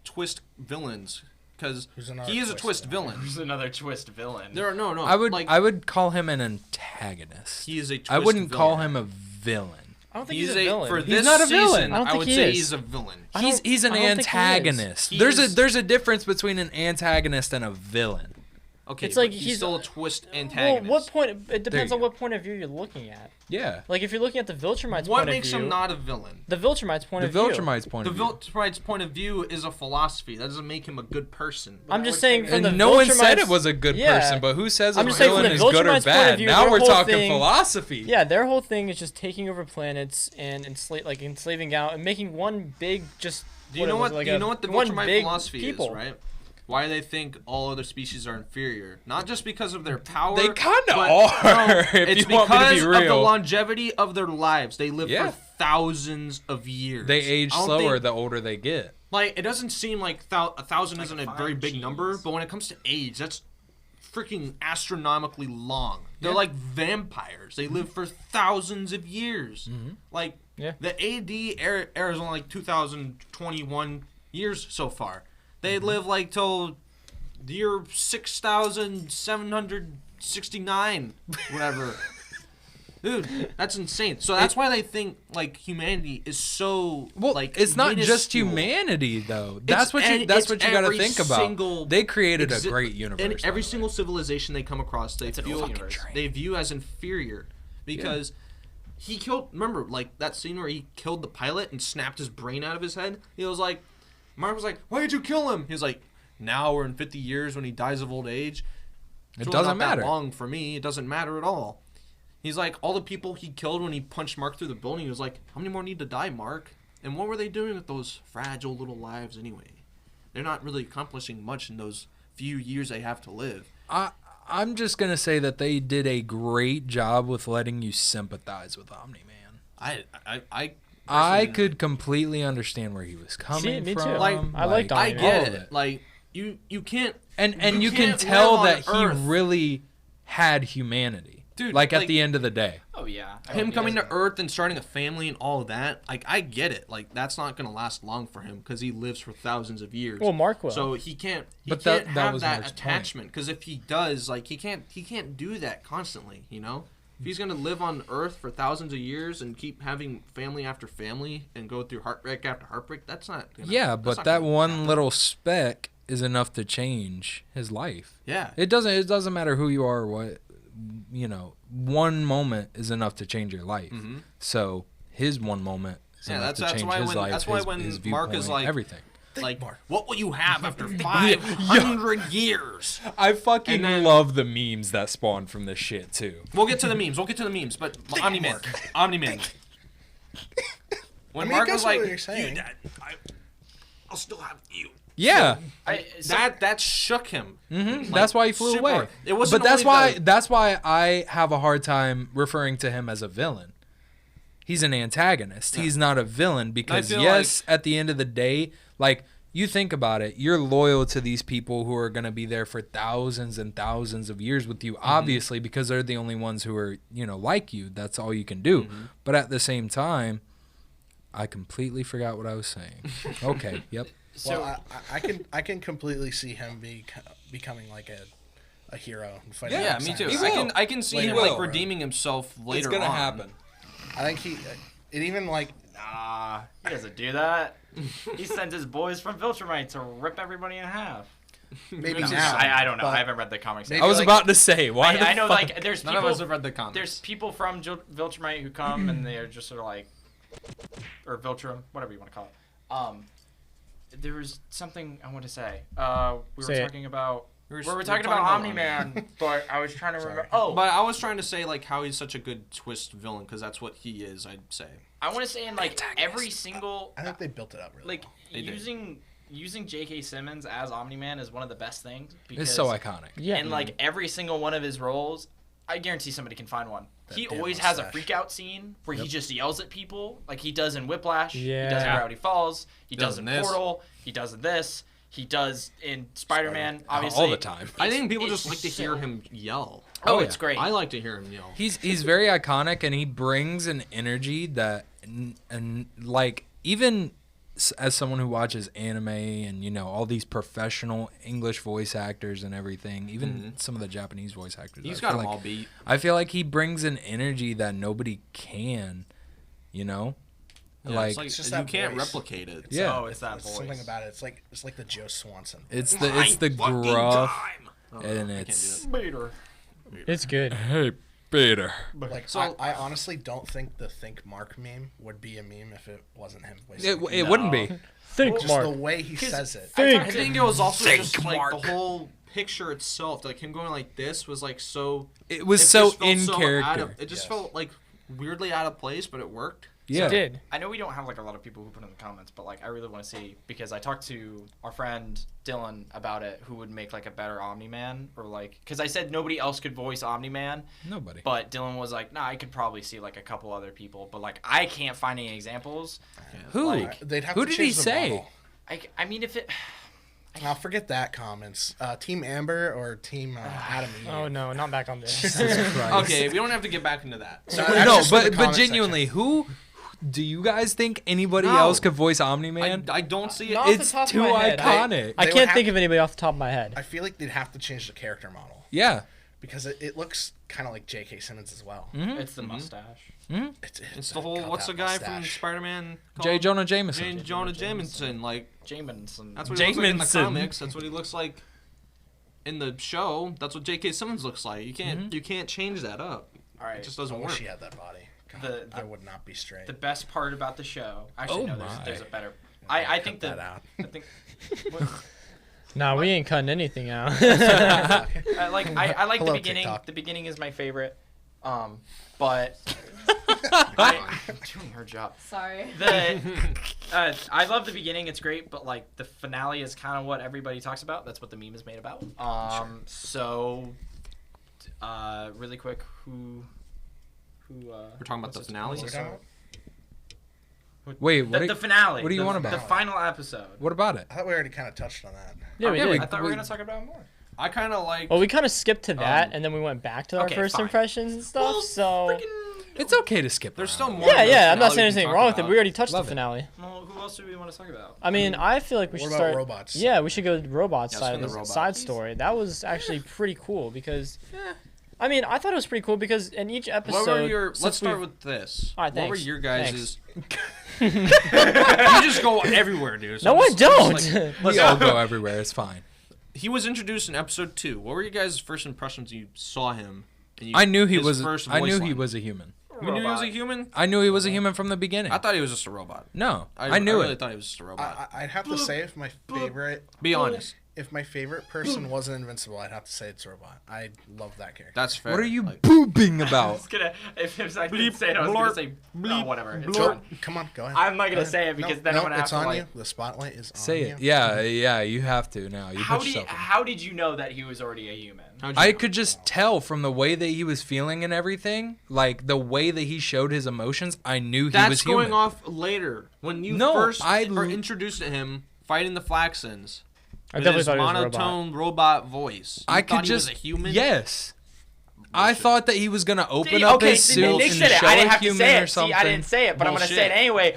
twist villains because Who's another he is a twist twist villain. There's another twist villain. There are no. I would call him an antagonist. He is a twist I wouldn't call villain. him a villain. I don't think He's he's a villain. For He's this not a season, villain. I don't think would he say is. he's a villain. He's an I don't think he is. antagonist. He There's is- a difference between an antagonist and a villain. Okay, It's but like he's he's- still a twist Well, antagonist. what point? It depends you on go. what point of view you're looking at. Yeah. Like if you're looking at the Viltrumites What point makes of view, him not a villain? the Viltrumites point The of view. Viltrumites point The of view. Viltrumites' point of view is a philosophy. That doesn't make him a good person. I'm I just would saying say from the And no one said Viltrumites- it was a good Yeah. person, but who says I'm a just saying from villain the is good or Viltrumites' point of bad? view, Now their we're whole talking thing- philosophy. Yeah, their whole thing is just taking over planets and enslaving out and making one big just. Do you know what? Like do you know what the one Viltrumite big philosophy people. is, right? Why they think all other species are inferior, not just because of their power. They kinda but- are, No, if it's you want me to be because of the real. longevity of their lives. They live Yeah. for thousands of years. They age I don't slower think- the older they get. Like it doesn't seem like 1,000 like isn't a a very fine big cheese. number, but when it comes to age, that's freaking astronomically long. They're Yeah. like vampires. They live for thousands of years. Like Yeah. the AD era is only like 2021 years so far. They live like till the year 6,769, whatever. Dude, that's insane. So that's why they think like humanity is so Well, like it's not just minuscule. humanity though. It's- and That's it's what you got to every think single about. They created a exi- great universe. And by every the way. single civilization they come across, they an feel awful universe. they view as inferior because he killed. Remember, like that scene where he killed the pilot and snapped his brain out of his head. He was like, Mark was like, "Why did you kill him?" He was like, "Now we're in 50 years when he dies of old age. It It's really doesn't not that matter. long for me. It doesn't matter at all." He's like, all the people he killed when he punched Mark through the building, he was like, how many more need to die, Mark? And what were they doing with those fragile little lives anyway? They're not really accomplishing much in those few years they have to live. I'm just gonna say that they did a great job with letting you sympathize with Omni-Man. I I personally- could completely understand where he was coming me too. from. Like, I liked I Omni-Man. get all of it. Like you can't and you can can't tell live that on he Earth. really had humanity. Dude, like at like- the end of the day. Oh yeah. him coming to Earth and starting a family and all of that. Like I get it. Like that's not gonna last long for him because he lives for thousands of years. Well, Mark will. So he can't. He But can't that have was that Mark's point. attachment because if he does, like he can't do that constantly. You know, if he's gonna live on Earth for thousands of years and keep having family after family and go through heartbreak after heartbreak, that's not. Yeah, that's but not that gonna one happen. little speck is enough to change his life. Yeah. It doesn't matter who you are or what, you know, one moment is enough to change your life. So his one moment is Yeah, enough that's to change why his when- life, that's why his, when his Mark is viewpoint, like- everything. Like, what will you have after 500 years? I fucking And then- love the memes that spawn from this shit too. We'll get to the memes. But Omni-Man. Omni-Man. When I mean, I Mark guess was like, what you're saying. "You, Dad, I'll still have you." Yeah. That shook him. Like, That's why he flew super away. hard. It wasn't But that's only why the- that's why I have a hard time referring to him as a villain. He's an antagonist. He's not a villain because feel yes, at the end of the day, like you think about it, you're loyal to these people who are going to be there for thousands and thousands of years with you, obviously, because they're the only ones who are, you know, like you. That's all you can do. But at the same time, I completely forgot what I was saying. Okay, yep. So Well, I can completely see him becoming like a hero and fighting. Yeah, against me too. He Thanos. will. I can see He him will. like redeeming himself later on. I think it even like nah, he doesn't do that. He sends his boys from Viltrumite to rip everybody in half. maybe This is- now. I don't know. but I haven't read the comics. maybe I was like- about to say, why the I know, fuck? like, there's None people. of us have read the comics. There's people from Viltrumite who come and they're just sort of like, or Viltrum, whatever you want to call it. There was something I want to say. We were Say it. talking about. We We were were talking about Omni-Man, but I was trying to remember. Oh, But I was trying to say like how he's such a good twist villain because that's what he is. I'd say. I want to say in like every single I think they built it up really like well. They did. using J.K. Simmons as Omni-Man is one of the best things. Because, It's so iconic. Yeah. And like every single one of his roles, I guarantee somebody can find one. That He damn always has a mustache. freak out scene where he just yells at people, like he does in Whiplash. He does in Yeah. Gravity Falls. He does in this. Portal. He does in this. he does in Spider-Man, obviously. all the time. I think people It's just like to hear him yell. Oh, yeah. it's great. I like to hear him yell. He's very iconic, and he brings an energy that, and like even as someone who watches anime and all these professional English voice actors and everything, even some of the Japanese voice actors, He's I got feel them like, all beat. I feel like he brings an energy that nobody can, Yeah, like it's like It's just you that can't voice. replicate it. Yeah. Oh, it's that It's voice. something about it. It's like the Joe Swanson. it's the Fucking gruff, time. Oh, and I can't it's do Peter. It's good. hey Peter. Like So- I honestly don't think the Think Mark meme would be a meme if it wasn't him. It wouldn't be. Think, Just Mark. the way he says it. I think it was also Think, just like Mark. the whole picture itself, like him going like this was like so. It was it so just felt in so character. out of- it just Yes. felt like weirdly out of place, but it worked. Yeah. It did. I know we don't have like a lot of people who put in the comments, but like I really want to see, because I talked to our friend Dylan about it, who would make like a better Omni-Man, or like, because I said nobody else could voice Omni-Man, Nobody. but Dylan was like, nah, I could probably see like a couple other people, but like I can't find any examples. Who? Like, They'd have Who to did he change the say? model. I mean, if it, Now forget that comments. Team Amber or Team Adam and Eve? Oh no, not back on this. Okay, we don't have to get back into that. So No, that's just in the but comment genuinely, who do you guys think anybody No. else could voice Omni-Man? I don't see it. Not off the It's top of too my head. iconic. I They would can't have think to- of anybody off the top of my head. I feel like they'd have to change the character model Yeah. because it looks kind of like J.K. Simmons as well. it's the mustache. It's the whole. got What's the that guy from mustache. Spider-Man? J. called? Jonah Jameson. J. Jonah Jameson. Like Jamison. that's what he looks like in the Jameson. comics. That's what he looks like in the show. That's what J.K. Simmons looks like. You can't change that up. All right. It just I doesn't wish work. he had that body. God, The- I would not be straight. The best part about the show, actually, Oh no, my. there's a better. I Cut think that the out. I think. Nah, we ain't cutting anything out. I like Hello, the beginning. TikTok. The beginning is my favorite. But I'm doing her job. Sorry. I love the beginning. It's great, but like the finale is kind of what everybody talks about. That's what the meme is made about. So, really quick, who? We're talking about the finale. What are we talking about? Wait, what? The finale. what do you the, want about the it? final episode? What about it? I thought we already kind of touched on that. Yeah, we Yeah, did. I thought we were gonna talk about it more. I kind of like. Well, we kind of skipped to that, and then we went back to our okay, first fine. impressions and stuff. Well, so It's okay to skip. There's around. still more. yeah, of the yeah, I'm not finale saying we can anything talk wrong with it. about. We already touched Love the it. finale. Well, who else do we want to talk about? I mean, I feel like we What should about start. robots? Yeah, we should go to the robot Yeah, side spin of the the robot. side story. That was actually pretty cool because. I mean, I thought it was pretty cool because in each episode. What were your? since Let's start we've- with this. All right, what were thanks. your guys'? Thanks. You just go everywhere, dude. So No, I I'm don't. just like- We all go everywhere. It's fine. He was introduced in episode 2. What were your guys' first impressions when you saw him? And you, I knew he his was. First I voice knew he line? was a human. You knew he was a human? I knew he was a human from the beginning. I thought he was just a robot. No, I knew I really it. thought he was just a robot. I'd have to say if my favorite Be honest. if my favorite person wasn't Invincible, I'd have to say it's Robot. I love that character. That's fair. What are you Like, booping I about? was gonna, if I didn't Bleep, say it, I was blorp, gonna say, bleep, oh, whatever. It's Go, fine. come on, go ahead. I'm not Go gonna ahead. say it because no, then no, I'm gonna have it's to on like. you. The spotlight is Say on it. you. Yeah, you have to now. You How put do you, yourself in. how did you know that he was already a human? how'd you I know? could just tell from the way that he was feeling and everything, like the way that he showed his emotions. I knew he That's was going human. off later. When you No, first I are l- introduced to him fighting the Flaxons. I with definitely his thought he was a robot. monotone robot voice. You I thought could he just was a human? Yes. I Bullshit. thought that he was gonna open See, up okay, his see, suit Nick and said it. show I didn't a have to human say or it. something. See, I didn't say it, but I'm gonna say it Bullshit. anyway.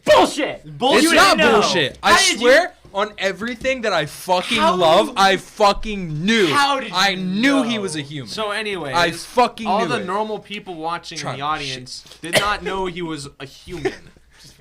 Bullshit. Bullshit. It's You not didn't know. bullshit. How I did you- swear on everything that I fucking How- love, I fucking knew. How did I you knew he know? was a human. So anyway, I fucking all knew the it. normal people watching in Trying the to audience did not know he was a human,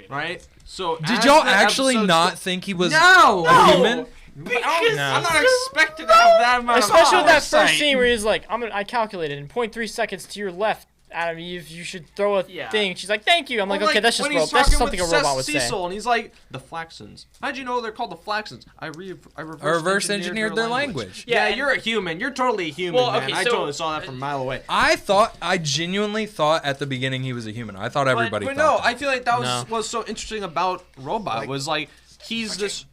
right? So Did as y'all the actually episodes not go- think he was No! a human? Because I'm not expected to have that amount Especially of with that foresight. first scene where he's like, I calculated in 0.3 seconds to your left, Adam Eve, you should throw a Yeah. thing. She's like, thank you. I'm like, Well, okay, that's just when he's that's talking something a with robot would say. Cecil, and he's like, the Flaxons. How'd you know they're called the Flaxons? I reverse engineered their language. Yeah, Yeah, and- you're a human. You're totally a human, Well, man. okay, I so- totally saw that from a mile away. I genuinely thought at the beginning he was a human. I thought everybody but thought no, that. I feel like that was No. was so interesting about Robot was like he's this.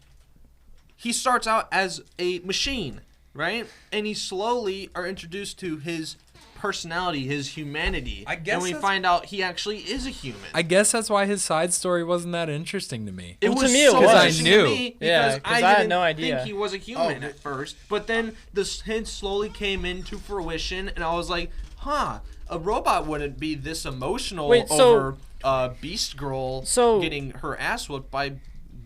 He starts out as a machine, right? And he slowly are introduced to his personality, his humanity. I guess and we that's- find out he actually is a human. I guess that's why his side story wasn't that interesting to me. It Well, to was me it so was. interesting to I knew. me Yeah, because 'cause I had didn't no idea. think he was a human at first. But then this hint slowly came into fruition, and I was like, huh, a robot wouldn't be this emotional Wait, so- over Beast Girl getting her ass whooped by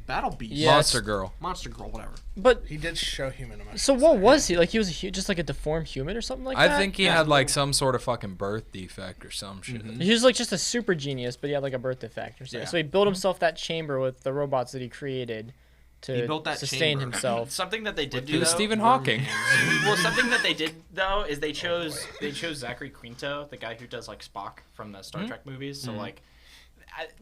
Battle Beast. Yeah. Monster Girl. Monster Girl, whatever. But He did show human emotions. so what was he? Like he was just like a deformed human or something like I that? think he had like some sort of fucking birth defect or some shit. He was like just a super genius, but he had like a birth defect or something. Yeah. So he built himself that chamber with the robots that he created to He built that sustain chamber. himself. Something that they did do He was though, Stephen Hawking. well, something that they did though is they chose Zachary Quinto, the guy who does like Spock from the Star Trek movies. So like,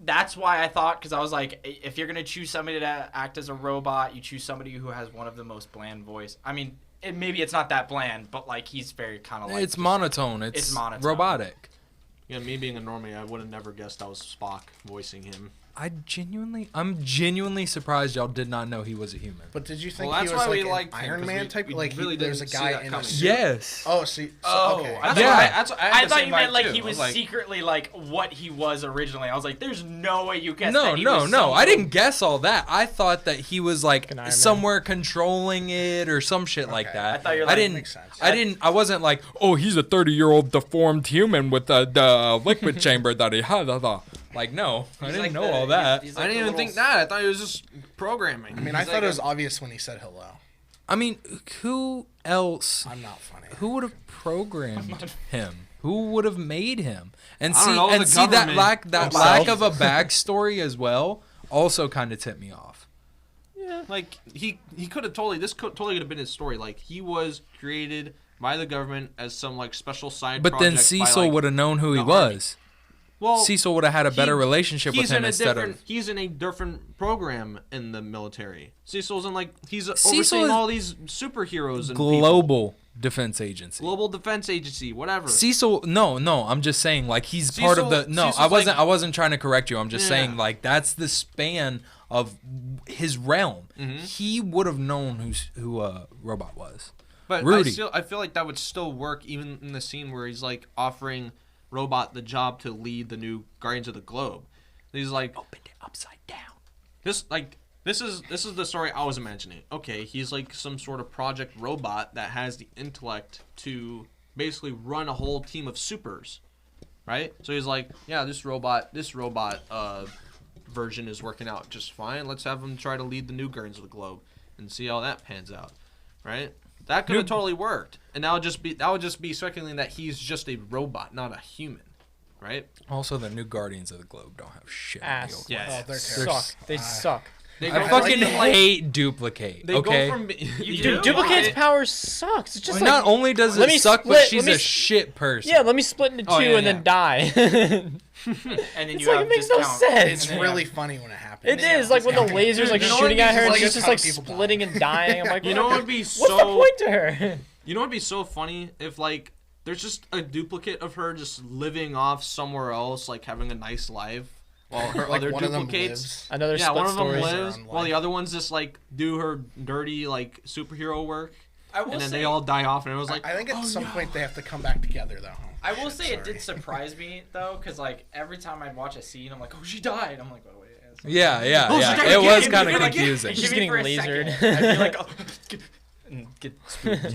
that's why I thought, because I was like, if you're gonna choose somebody to act as a robot, you choose somebody who has one of the most bland voice. I mean, maybe it's not that bland, but like he's very kind of like It's monotone. It's monotone. robotic. Yeah, me being a normie, I would have never guessed I was Spock voicing him. I'm genuinely surprised y'all did not know he was a human. But did you think Well, he that's was why like we an liked him, Iron 'cause Man we- type? we Like really there's a didn't see guy that in a coming. suit. Yes. Oh, see. Oh, Okay. that's Yeah. what I I thought you meant like too. he I was like, secretly like what he was originally. I was like, there's no way you guessed No, that he no, was no. so I didn't guess all that. I thought that he was like An Iron Man. somewhere controlling it or some shit like Okay. that. I thought you were I like, didn't. makes sense. I wasn't like, oh, he's a 30-year-old deformed human with the liquid chamber that he had. Like, no, I He's didn't like know the- all that. he's I like didn't the even think little- that. I thought it was just programming. I mean, I thought it was obvious when he said hello. I mean, who else? I'm not funny. Who would have programmed him? Who would have made him? And I don't see, know, and the see that government lack himself. of a backstory as well also kind of tipped me off. Like he could have totally could have been his story. Like he was created by the government as some like special side. But then project by, Cecil like, would have known who he the army. was. Well, Cecil would have had a better relationship with he's him in a instead different. of. He's in a different program in the military. Cecil's in like he's Cecil overseeing is all these superheroes and people. Global Defense Agency. Global Defense Agency, whatever. Cecil, no, I'm just saying like he's part of the. No, Cecil's I wasn't trying to correct you. I'm just Yeah. saying like that's the span of his realm. Mm-hmm. He would have known who Robot was. But Rudy. I feel like that would still work even in the scene where he's like offering Robot the job to lead the new Guardians of the Globe. He's like, Opened it upside down. this is the story I was imagining. Okay, he's like some sort of project robot that has the intellect to basically run a whole team of supers, right? So he's like, yeah, this robot version is working out just fine. Let's have him try to lead the new Guardians of the Globe and see how that pans out, right? That could have totally worked, and that would just be speculating that he's just a robot, not a human, right? Also, the new Guardians of the Globe don't have shit. on the Ass. old Yeah. Oh, they're Suck. terrible. They suck. They I fucking hate Duplicate. They Okay. go from You Dude, do? Duplicate's Why? power sucks. It's just Well, like not only does let it me suck, but split- she's let me a s- shit person. yeah, let me split into two Oh, yeah, and yeah. then die. And then It's you like have it makes no discount. sense. It's And then really you have- funny when it happens. It is like when the lasers like You know what shooting at her and like she's a just ton like of people die. splitting and dying. I'm like, You know what would be what's the so point to her? You know what'd be so funny if like there's just a duplicate of her just living off somewhere else, like having a nice life, while her Like other one of them duplicates. lives. Another Yeah, split one of them story. lives, Their own while the life. other ones just like do her dirty like superhero work, I will and then say, they all die off, and it was like, I think at oh, some no. point they have to come back together though. I will Shit, say it did sorry. surprise me though, because like every time I'd watch a scene, I'm like, oh, she died. I'm like, oh wait. Yeah. Oh, she died It was again, kind of again. confusing. She's Give me getting for a lasered. second. I'd be like, oh, and get spooked.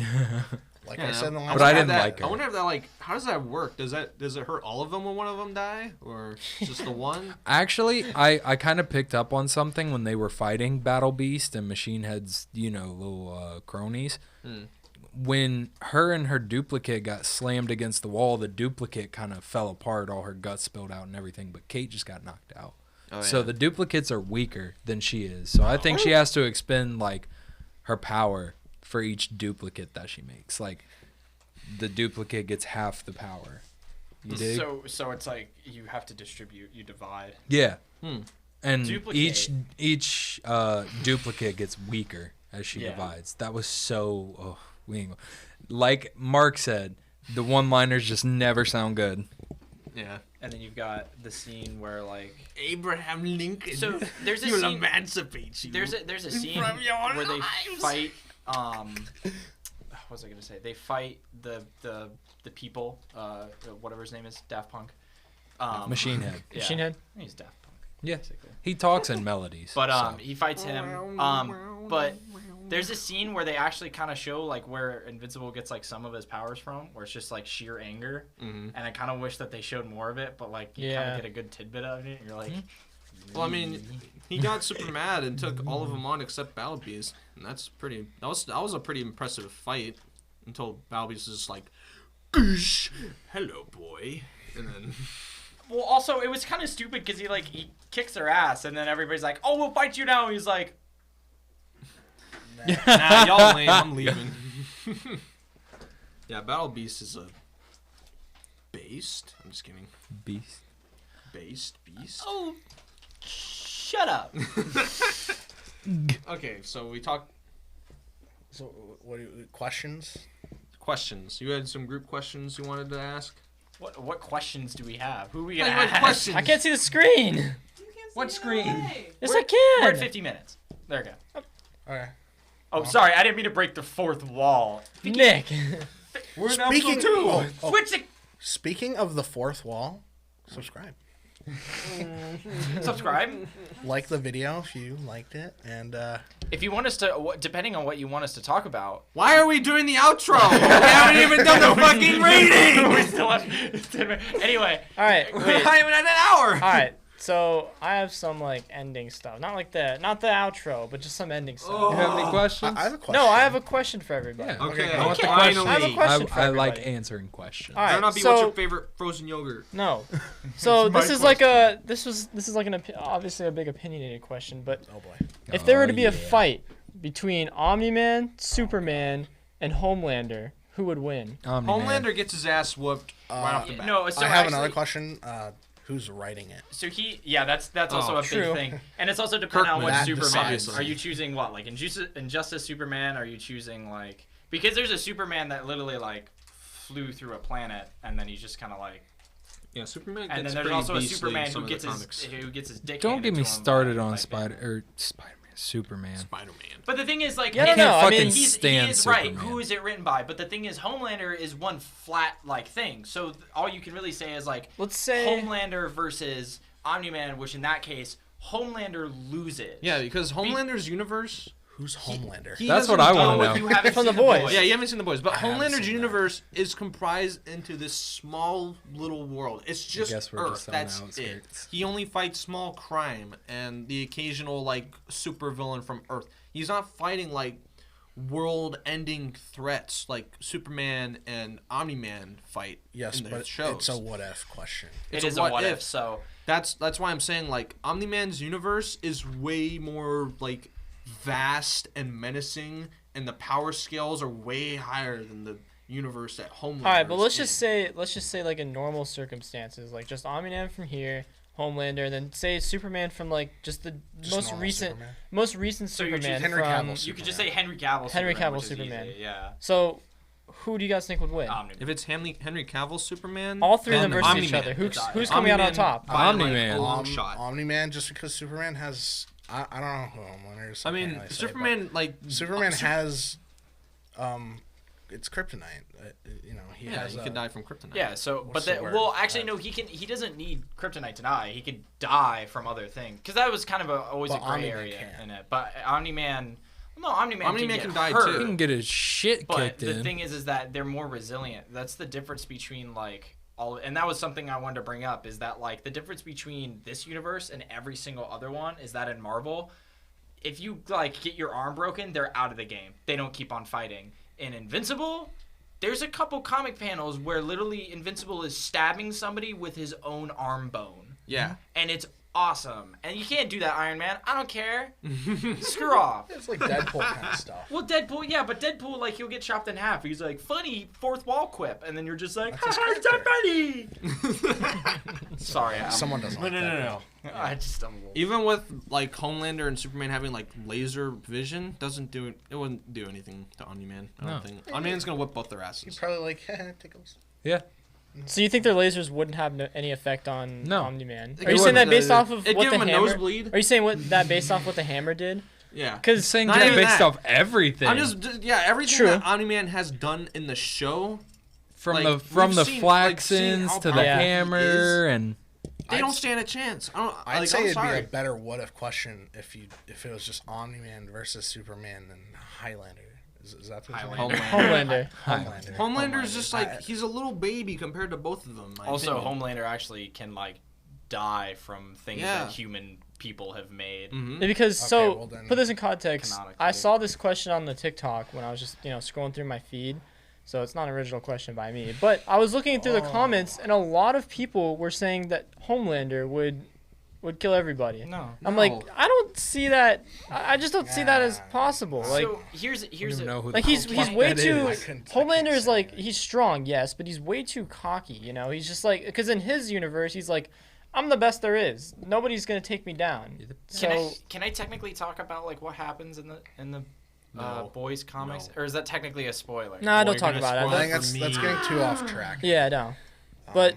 Like Yeah, I said in the But last I wonder didn't if that- like her. I wonder if that like how does that work? Does it hurt all of them when one of them die, or just the one? Actually, I kind of picked up on something when they were fighting Battle Beast and Machine Head's, little cronies. When her and her duplicate got slammed against the wall, the duplicate kind of fell apart, all her guts spilled out and everything, but Kate just got knocked out. Oh, So yeah. the duplicates are weaker than she is. So I think she has to expend like her power for each duplicate that she makes. Like the duplicate gets half the power. You dig? So it's like you have to distribute, you divide. Yeah. Hmm. And Duplicate. each duplicate gets weaker as she Yeah. divides. That was so like Mark said, the one-liners just never sound good. Yeah. And then you've got the scene where like Abraham Lincoln. so there's a you'll scene emancipate you. there's a scene from your where they lives. fight was I gonna say? They fight the people. Whatever his name is, Daft Punk. Machine Head. Yeah. Machine Head? He's Daft Punk. Yeah. Basically. He talks in melodies. But so. he fights him. But there's a scene where they actually kind of show like where Invincible gets like some of his powers from, where it's just like sheer anger. Mhm. And I kind of wish that they showed more of it, but like you kind of get a good tidbit of it. And you're like, Well, I mean, he got super mad and took all of them on except Battle Beast, and that's pretty. That was a pretty impressive fight until Battle Beast is just like, "Goosh, hello, boy," and then. well, also it was kind of stupid because he kicks their ass, and then everybody's like, "Oh, we'll fight you now." He's like, Nah, y'all lame. I'm leaving. Yeah, Battle Beast is a based. I'm just kidding. Beast. Beast. "Oh, shut up." Okay, so we talked So, what do you, questions? questions. You had some group questions you wanted to ask. What questions do we have? Who are we gonna What ask? questions? I can't see the screen. You can't see What it screen? away. Yes, We're- I can. We're at 50 minutes. There we go. Okay. Oh, sorry, I didn't mean to break the fourth wall. Nick. We're in Speaking, episode 2. Switch the Speaking of the fourth wall, subscribe. subscribe. Like the video if you liked it, and If you want us to, depending on what you want us to talk about. Why are we doing the outro? We haven't even done the fucking rating. We still have 10 minutes. Anyway, All right. We're Wait. not even at an hour. All right. So I have some like ending stuff. Not the outro, but just some ending stuff. You have any questions? I have a question. No, I have a question for everybody. Yeah. Okay, Okay, I want the okay. question. I have a question for I like everybody. answering questions. All right. Better not be so, what's your favorite frozen yogurt. No. So my this is like this is like obviously a big opinionated question, but Oh boy. if there were to Oh, be a yeah. fight between Omni-Man, Superman, and Homelander, who would win? Omni-Man. Homelander gets his ass whooped right off the bat. no. So I have actually, another question. Who's writing it? So that's also Oh, a big true. thing, and it's also depending on what That Superman. decides. Are you choosing what, like Injustice Superman? Are you choosing like because there's a Superman that literally like flew through a planet and then he's just kind of like, Yeah, Superman and gets then there's pretty also a beastly in Superman some who of the comics. gets his dick. Don't handed get me to him started by on Batman. Superman. Spider-Man. But the thing is, like, Yeah, I don't know. I mean, he stand is right. Superman. Who is it written by? But the thing is, Homelander is one flat like thing. So all you can really say is like, Let's say Homelander versus Omni-Man, which in that case, Homelander loses. Yeah, because Homelander's universe. Who's Homelander? he That's doesn't what I do wanna what know. You haven't From seen The Boys. Yeah, you haven't seen The Boys, but I haven't Homelander's seen that. universe is comprised into this small little world. It's just guess we're Earth. just on the That's it. outskirts. He only fights small crime and the occasional like supervillain from Earth. He's not fighting like world-ending threats like Superman and Omni-Man fight. Yes, in the but shows. it's a what if question. It It's a is a what what if. if. So That's why I'm saying like Omni-Man's universe is way more like vast and menacing, and the power scales are way higher than the universe that Homelander. all right, but let's is just say like in normal circumstances, like just Omni-Man from here, Homelander, and then say Superman from like just the Just most normal recent Superman. most recent So you're Superman choosing Henry from. Cavill. you could just say Henry Cavill. Henry Superman, Cavill which is Superman. easy, Yeah. So, who do you guys think would win? Omni-Man. If it's Henry Cavill Superman, All three of them versus Omni-Man. each other. Who's It's who's coming out on Omni-Man top? by, like, Omni-Man. a long shot. Omni-Man, just because Superman has, I don't know who Homelander is. I can't mean, really say, Superman like but Superman has, it's kryptonite. You know, he yeah, has. he could die from kryptonite. Yeah, so What's but the word? well, actually no, he doesn't need kryptonite to die. He could die from other things because that was kind of always But a gray Omni-Man area can't. in it. But Omni-Man Omni-Man can can die, hurt, too. He can get his shit But kicked the in. thing is that they're more resilient. That's the difference between like all, and that was something I wanted to bring up is that like the difference between this universe and every single other one is that in Marvel, if you like get your arm broken, they're out of the game. They don't keep on fighting. In Invincible, there's a couple comic panels where literally Invincible is stabbing somebody with his own arm bone. Yeah. And it's awesome. And you can't do that, Iron Man. I don't care. Screw off. It's like Deadpool kind of stuff. Well, Deadpool, yeah, but Deadpool, like, he'll get chopped in half. He's like, funny fourth wall quip. And then you're just like, That's his it's so funny. Sorry. Someone doesn't like that. I just, I'm a little... Even with like Homelander and Superman having like laser vision, it wouldn't do anything to Omni-Man. I No. don't think Omni-Man's gonna whip both their He's asses. probably like, tickles. Yeah. So you think their lasers wouldn't have any effect on No. Omni-Man? It Are you saying that wouldn't. based off of It'd what give the him a hammer? nosebleed. Are you saying that based off what the hammer did? Yeah. Because Saying Not that even based that. off everything. I'm just everything True. that Omni-Man has done in the show. from like, the we've seen, like, seeing Flaxens how to the powerful he hammer and They I'd don't s- stand a chance. I don't. I'd Like, say I'm it'd sorry. be a better what if question if it was just Omni-Man versus Superman and Highlander. Is that the Highlander. Homelander. Homelander. Homelander is just like I- he's a little baby compared to both of them. in my Also, opinion. Homelander actually can like die from things Yeah. that human people have made. Mhm. Yeah, because Okay, well then, put this in context. canonically. I saw this question on the TikTok when I was just scrolling through my feed, so it's not an original question by me. But I was looking through the comments, and a lot of people were saying that Homelander would kill everybody. No. I'm No. like, I don't see that. I just don't see that as Yeah. possible. Like, So here's I don't even a, know who like the he's fuck way that too. is. I couldn't Homelander is say like that. he's strong, yes, but he's way too cocky. He's just like because in his universe he's like, I'm the best there is. Nobody's gonna take me down. So can I technically talk about like what happens in the No. boys comics, No. or is that technically a spoiler? nah, Boy, don't talk you're about gonna it. spoil I it. think that's For me. getting too off track. Yeah, no. But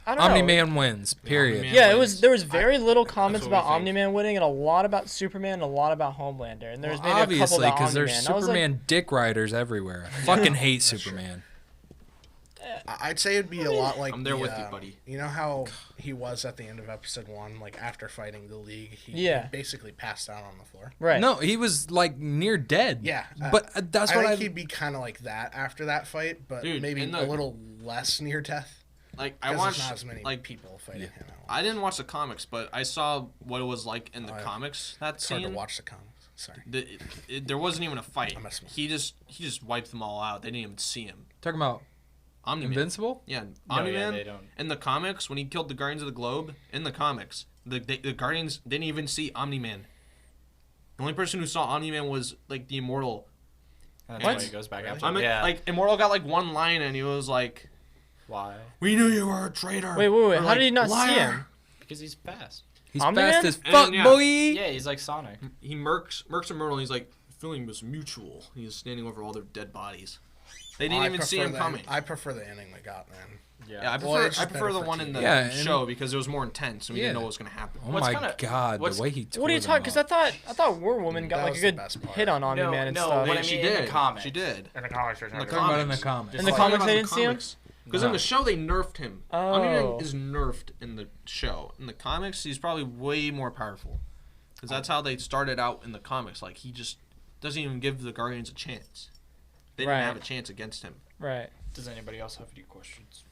I don't know. Omni-Man wins. Period. Omni-Man Yeah, wins. there was very little comments what we about think. Omni-Man winning, and a lot about Superman, and a lot about Homelander, and there's maybe a couple Obviously, about because there's Omni-Man. I was Superman dick riders everywhere. I fucking hate Superman. I'd say it'd be a lot like I'm there the, with you, buddy. You know how he was at the end of episode 1, like after fighting the League, he Yeah. basically passed out on the floor. right. No, he was like near dead. Yeah, but that's I what think I. he'd be kind of like that after that fight, but Dude, maybe in a the- little less near death. Like I Because watched there's not as many like people fighting him. I didn't watch the comics, but I saw what it was like in the Oh, yeah. comics. That It's hard to scene. watch the comics. Sorry. There wasn't even a fight. I'm messing with He just wiped them all out. They didn't even see him. Talking about Omni-Man. Invincible? Yeah, No, Omni-Man. they don't. In the comics, when he killed the Guardians of the Globe, in the comics, the Guardians didn't even see Omni-Man. The only person who saw Omni-Man was like the Immortal. And that's What? why he goes back Really? after. I mean, yeah. like Immortal got like one line, and he was like, Why? "We knew you were a traitor." Wait. Or, How like, did he not see "Liar." him? Because he's fast. He's Omni-Man? fast as And, fuck, yeah. boy. Yeah, he's like Sonic. He murks Immortal. And he's like, "The feeling was mutual." He's standing over all their dead bodies. They didn't even see him coming. I prefer the ending we got, man. Yeah, I Well, prefer it's just the better for one in the TV. Yeah, and- show because it was more intense and we Yeah. didn't know what was gonna happen. Oh What's my kinda- god, what's- the way he tore What are you them talking? Because up. I thought War Woman got That like was a the good best part. hit on Omni-Man and no, stuff. what I she mean in the did. comics. She did. In the comics, In the Talking about in the comics. comics. In the comics, they didn't see him? Because in the show they nerfed him. Oh. Omni-Man is nerfed in the show. In the comics, he's probably way more powerful. Because that's how they started out in the comics. Like he just doesn't even give the Guardians a chance. They didn't Right. have a chance against him. Right. Does anybody else have any questions?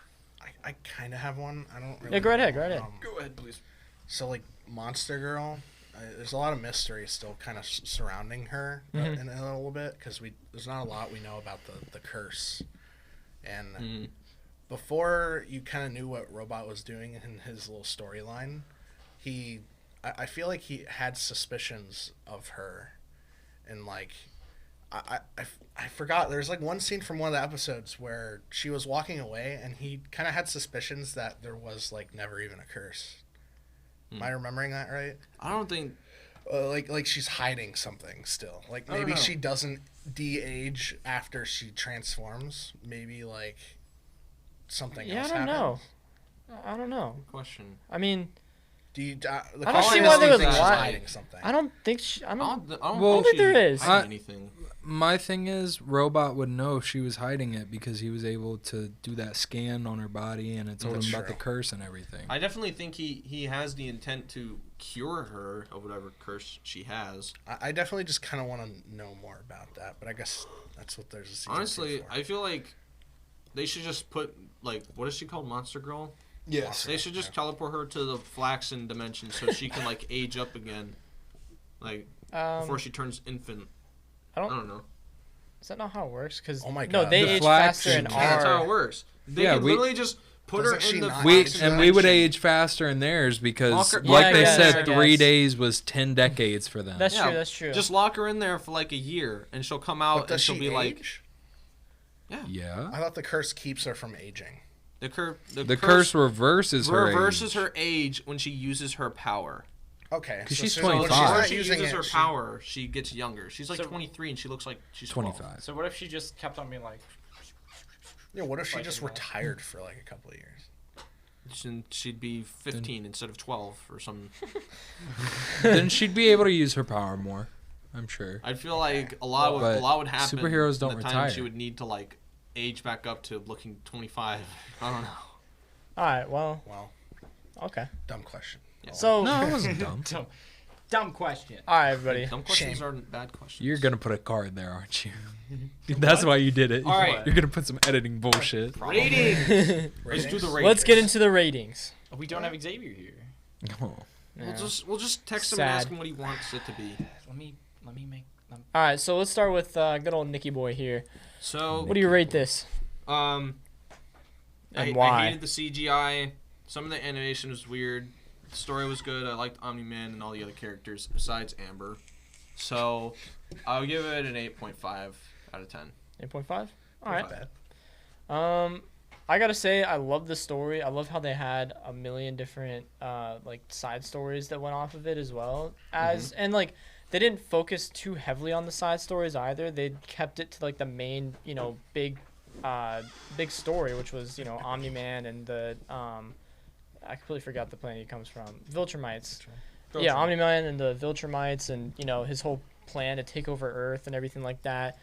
I kind of have one. I don't really Yeah, go right ahead, know. go right ahead. Go ahead, please. So, like, Monster Girl, there's a lot of mystery still kind of surrounding her Mhm. in a little bit because there's not a lot we know about the curse. And Mm. before you kind of knew what Robot was doing in his little storyline, I feel like he had suspicions of her. And, like, I forgot. There's, like, one scene from one of the episodes where she was walking away and he kind of had suspicions that there was, like, never even a curse. Am I remembering that right? I don't think. Like she's hiding something still. Like I don't maybe know. she doesn't de-age after she transforms. Maybe like something Yeah, I else don't happens. know. I don't know. Question. I mean, Do you? The I don't question see is, why do they you would think she's lie. hiding something. I don't think she. I I don't. don't, I don't Well, think there she's is. hiding anything. My thing is, Robot would know she was hiding it because he was able to do that scan on her body and it told That's him about the true. curse and everything. I definitely think he has the intent to cure her of whatever curse she has. I definitely just kind of want to know more about that. But I guess that's what there's a season Honestly, 2 for. I feel like they should just put like what is she called, Monster Girl? Yes. They should just teleport her to the Flaxen dimension so she can like age up again, like before she turns infant. I I don't. don't know. Is that not how it works? Because Oh my no, God. they The age flax faster in and- Yeah, that's how it R. works. They Yeah, could we- literally just put her Doesn't she in the not We age Flaxen we would dimension. age faster in theirs because, Lock her- like Yeah, they I said, guess. 3 days was 10 decades for them. That's Yeah, true. That's true. Just lock her in there for like a year, and she'll come out But and does she'll she be age? like, Yeah. I thought the curse keeps her from aging. The curse reverses her reverses age. her age when she uses her power. Okay, 'Cause she's so when 25. she's When not she using uses it, her she- power, she gets younger. She's like So- 23 and she looks like she's 12. 25. So what if she just kept on being like, Yeah, what if she Like just in that. retired for like a couple of years? She'd be 15 instead of 12 or something. Then she'd be able to use her power more. I'm sure. I feel like a lot would happen. Superheroes don't in the retire. time she would need to like age back up to looking 25. I don't know. All right. Well. Well, Okay. dumb question. So. No, it wasn't dumb. Dumb question. All right, everybody. Dumb questions Shame. aren't bad questions. You're gonna put a card there, aren't you? That's why you did it. All right. You're gonna put some editing bullshit. Rating. Let's do the ratings. Let's get into the ratings. We don't have Xavier here. Oh. We'll just text him and ask Sad. him what he wants it to be. Let me make. All right. So let's start with good old Nicky Boy here. So What do you rate this? And And why? I hated the CGI. Some of the animation was weird. The story was good. I liked Omni-Man and all the other characters besides Amber. So I'll give it an 8.5 out of 10. 8.5. All right. Not bad. I gotta say, I love the story. I love how they had a million different like side stories that went off of it as well. And like they didn't focus too heavily on the side stories either. They kept it to like the main, big story, which was Omni-Man and the I completely forgot the planet he comes from. Viltrumites. Yeah, Omni-Man and the Viltrumites and his whole plan to take over Earth and everything like that.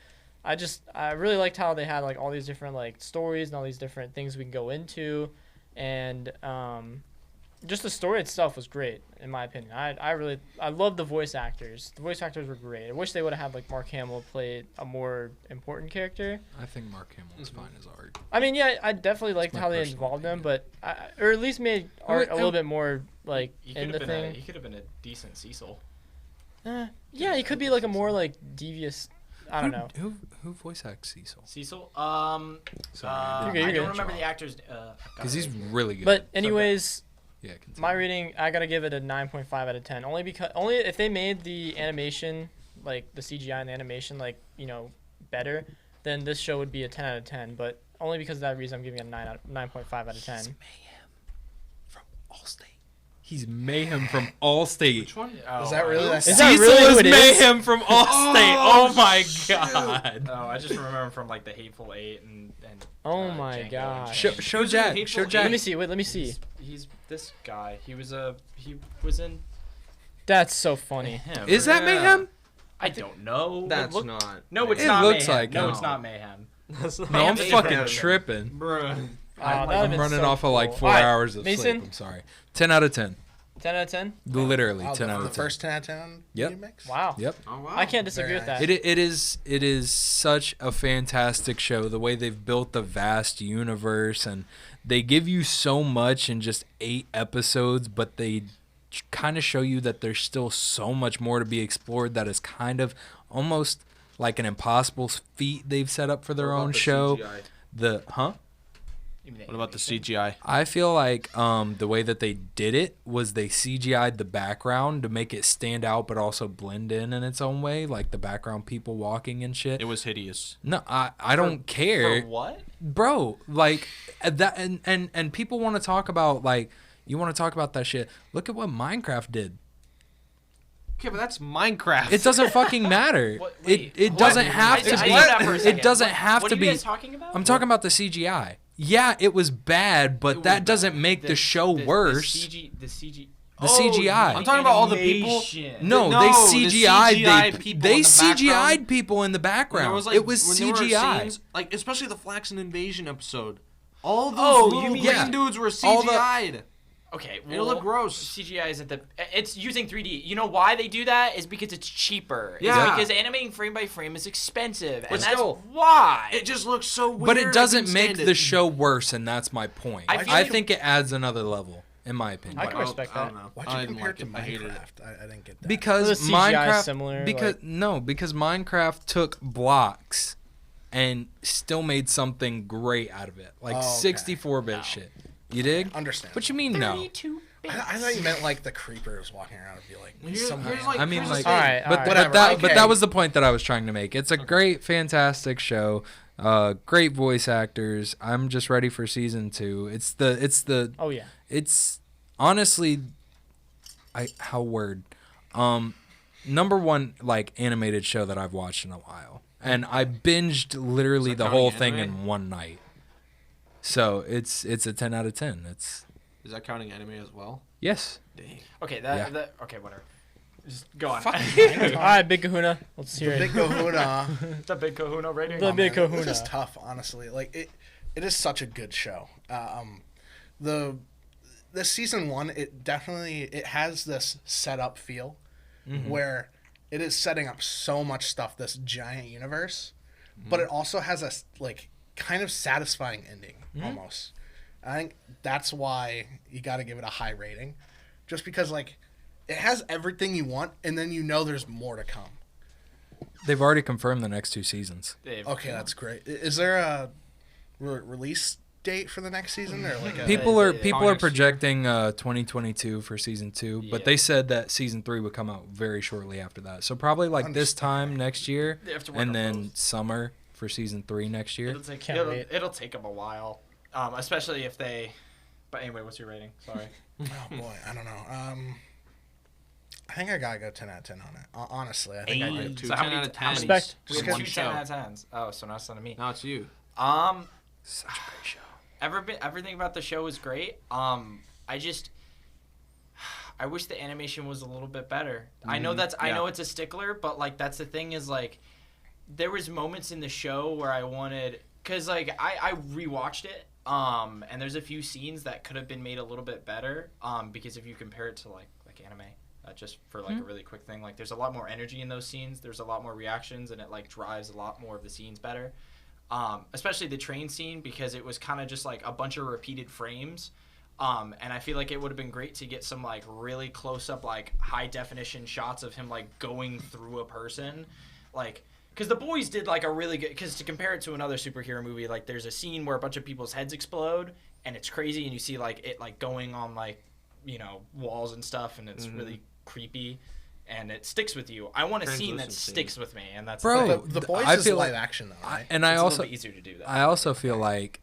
I really liked how they had like all these different like stories and all these different things we can go into, and just the story itself was great in my opinion. I love the voice actors. The voice actors were great. I wish they would have had like Mark Hamill play a more important character. I think Mark Hamill is fine as Art. I mean, yeah, I definitely liked my how they personal involved him, but or at least made Art a little bit more like in the thing. He could have been a decent Cecil. Yeah, he could be like a more like devious. I don't know. Who voice acts Cecil? Cecil. You're good, you're I good. don't remember the actor's. Because he's really good. But anyways, yeah, continue. my rating, I gotta give it a 9.5 out of 10. Only if they made the animation, like the CGI and the animation, like better, then this show would be a 10 out of 10. But only because of that reason, I'm giving it a 9.5 out of 10. From Allstate. He's Mayhem from Allstate. Which one? Is that really that? Is that Cecil really who is it is? Mayhem from Allstate. Oh my god. Oh, I just remember him from like the Hateful Eight and. Oh my Django and gosh. shit. Show Jack. Hateful Show Jack. Let me see. Wait, let me see. He's this guy. He was in. That's so funny. Him. Is that Mayhem? I don't know. That's Look- not. No, it's It not looks Mayhem. like no, him. it's not Mayhem. That's not. No, I'm Mayhem. fucking tripping. Bruh. That'd I'm running off of like 4 Alright, hours of Mason? sleep. I'm sorry. 10 out of 10. 10 out of 10. Literally Wow, 10 out the of 10. first 10 out of 10 Yep. mix? Wow. Yep. Oh wow. I can't disagree Very with that. nice. It is such a fantastic show. The way they've built the vast universe, and they give you so much in just 8 episodes, but they kind of show you that there's still so much more to be explored. That is kind of almost like an impossible feat they've set up for their own show. What about the CGI? I feel like the way that they did it was they CGI'd the background to make it stand out, but also blend in its own way, like the background people walking and shit. It was hideous. No, I don't care, For what? bro. Like that, and people want to talk about like you want to talk about that shit. Look at what Minecraft did. Okay, but that's Minecraft. It doesn't fucking matter. What- it wait, doesn't what? have I to just be. need that for a second. It doesn't What- have what to are be. you guys talking about? I'm talking about the CGI. Yeah, it was bad, but It that was doesn't bad. make the show worse. The CG. The CGI. I'm talking about all the people- animation. No, No, they the CGI'd CGI they people they in the CGI'd background. people in the When background. there was, like, it was when there were CGI. scenes, like especially the Flaxen Invasion episode. All those Oh, little you mean- green Yeah. dudes were All the- CGI'd. Okay, It'll look gross. CGI isn't the. It's using 3D. You know why they do that? Is because it's cheaper. Yeah. It's because animating frame by frame is expensive, and But that's still, why. It just looks so weird. But I it doesn't couldn't make stand the it. show worse, and that's my point. I feel I like- think it adds another level, in my opinion. I can respect I that. don't know. Why'd I you didn't compare like it to I hated it. Minecraft? I didn't get that. Because The CGI is Minecraft, similar, because like- because Minecraft took blocks and still made something great out of it, like Oh, okay. 64-bit shit. You dig? Understand. What you mean no? 32 bits. I thought you meant like the creepers walking around and be like, Here's some like- random- I mean, here's like, the thing. Alright, but alright. that Okay. was the point that I was trying to make. It's a great, fantastic show. Great voice actors. I'm just ready for season 2. Oh yeah. It's honestly, number one like animated show that I've watched in a while, and I binged literally Is that the whole counting thing anime? in one night. So it's a 10 out of 10. Is that counting anime as well? Yes. Dang. Okay, Yeah. okay, whatever. Just go on. All right, Big Kahuna. Let's hear Big it. Kahuna. The Big Kahuna rating. The Big Man, Kahuna. This is tough, honestly. Like it is such a good show. The season 1, it has this setup feel where it is setting up so much stuff, this giant universe, but it also has a like kind of satisfying ending almost. I think that's why you got to give it a high rating, just because like it has everything you want, and then there's more to come. They've already confirmed the next 2 seasons. Okay, that's great. Is there a release date for the next season, or like a, People are next year. projecting 2022 for season 2, but Yeah. they said that season 3 would come out very shortly after that. So probably like this time next year, They have to work and on then both. summer for season 3 next year. Can't wait. It'll take them a while, especially if they. But anyway, what's your rating? Sorry. oh boy, I don't know. I think I gotta go 10 out of 10 on it. Honestly, I think I Hey. do. Two So how 10 many- out of how 10s. many- Respect. We have One 2 show. 10 out of 10s. Oh, so now it's not me. Now it's you. Such a great show. Everything about the show is great. I wish the animation was a little bit better. I know I know it's a stickler, but like that's the thing is like there was moments in the show where I wanted, cuz like I rewatched it and there's a few scenes that could have been made a little bit better because if you compare it to like anime, just for like a really quick thing, like there's a lot more energy in those scenes, there's a lot more reactions, and it like drives a lot more of the scenes better. Especially the train scene, because it was kind of just like a bunch of repeated frames. And I feel like it would have been great to get some like really close up, like high definition shots of him like going through a person. Like, because the boys did like a really good, because to compare it to another superhero movie, like there's a scene where a bunch of people's heads explode and it's crazy, and you see like it like going on like, walls and stuff, and it's really creepy. And it sticks with you. I want a scene that Translucent sticks with me, and that's Bro, the thing. The boys I is feel live like- action though, right? And I It's a also little bit easier to do that. I also feel like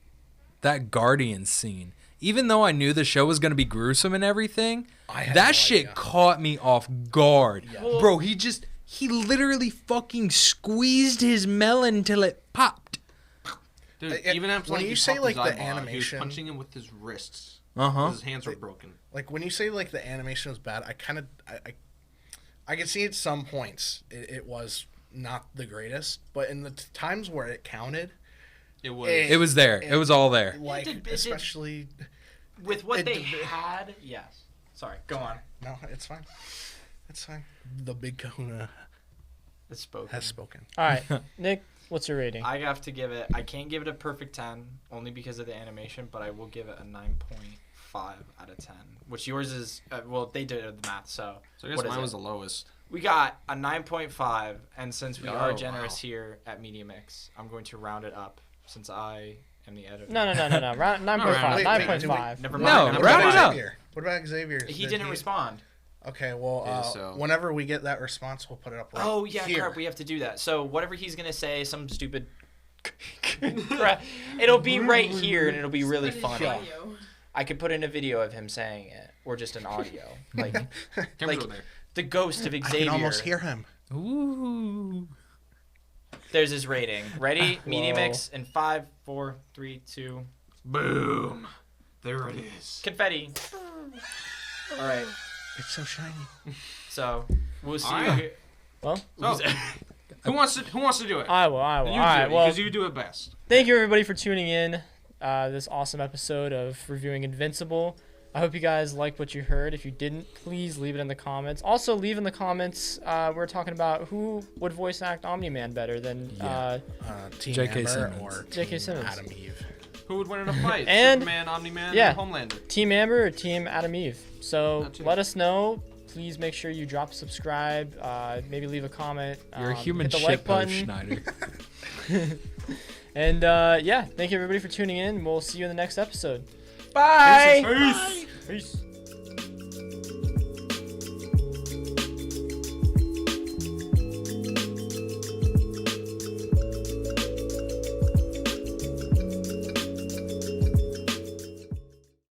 that Guardians scene, even though I knew the show was going to be gruesome and everything, I had that no shit idea. caught me off guard. Well- Bro, he literally fucking squeezed his melon till it popped. Dude, When even after like you he say, popped his like, the eyeball out, he was animation- punching him with his wrists. Uh-huh. His hands were broken. Like when you say like the animation was bad, I can see at some points it was not the greatest, but in the times where it counted, It was. It was there. It was all there. like did- especially. With what It they did- had, yes. Sorry, go on. No, it's fine. It's fine. The Big Kahuna It's spoken. has spoken. All right, Nick, what's your rating? I have to give it. I can't give it a perfect 10 only because of the animation, but I will give it a 9.5 out of 10. Which yours is well, they did the math, so. So I guess what is mine it? was the lowest. We got a 9.5, and since we are Oh, generous wow. here at MediaMix, I'm going to round it up since I am the editor. No. Round 9.5. Wait, 9.5. Never No, mind. What round about it up. Xavier? What about Xavier? He didn't respond. Okay, well, Yeah, so- whenever we get that response, we'll put it up. Right Oh yeah, here. crap. We have to do that. So whatever he's gonna say, some stupid. crap, it'll be right here, and it'll be really funny. I could put in a video of him saying it, or just an audio, like Cameras Like- were there. the ghost of I Xavier. can almost hear him. Ooh. There's his rating. Ready? MediaMix in 5, 4, 3, 2. Boom. There it is. Confetti. All right. It's so shiny. So we'll see All you. right. Here. Well, So, who wants to do it? I will. All You do right. it, Well, because you do it best. thank you everybody for tuning in. This awesome episode of reviewing Invincible. I hope you guys liked what you heard. If you didn't, please leave it in the comments. Also, leave in the comments. We're talking about who would voice act Omni-Man better than Team J.K. Amber Simmons. or J.K. Team Simmons. Adam Eve. Who would win in a fight? And- Superman, Omni-Man, yeah. or Homelander? Team Amber or Team Adam Eve. So That too. let us know. Please make sure you drop subscribe. Maybe leave a comment. You're a human hit the shit like button. Schneider. And yeah, thank you everybody for tuning in. We'll see you in the next episode. Bye. Peace. Peace.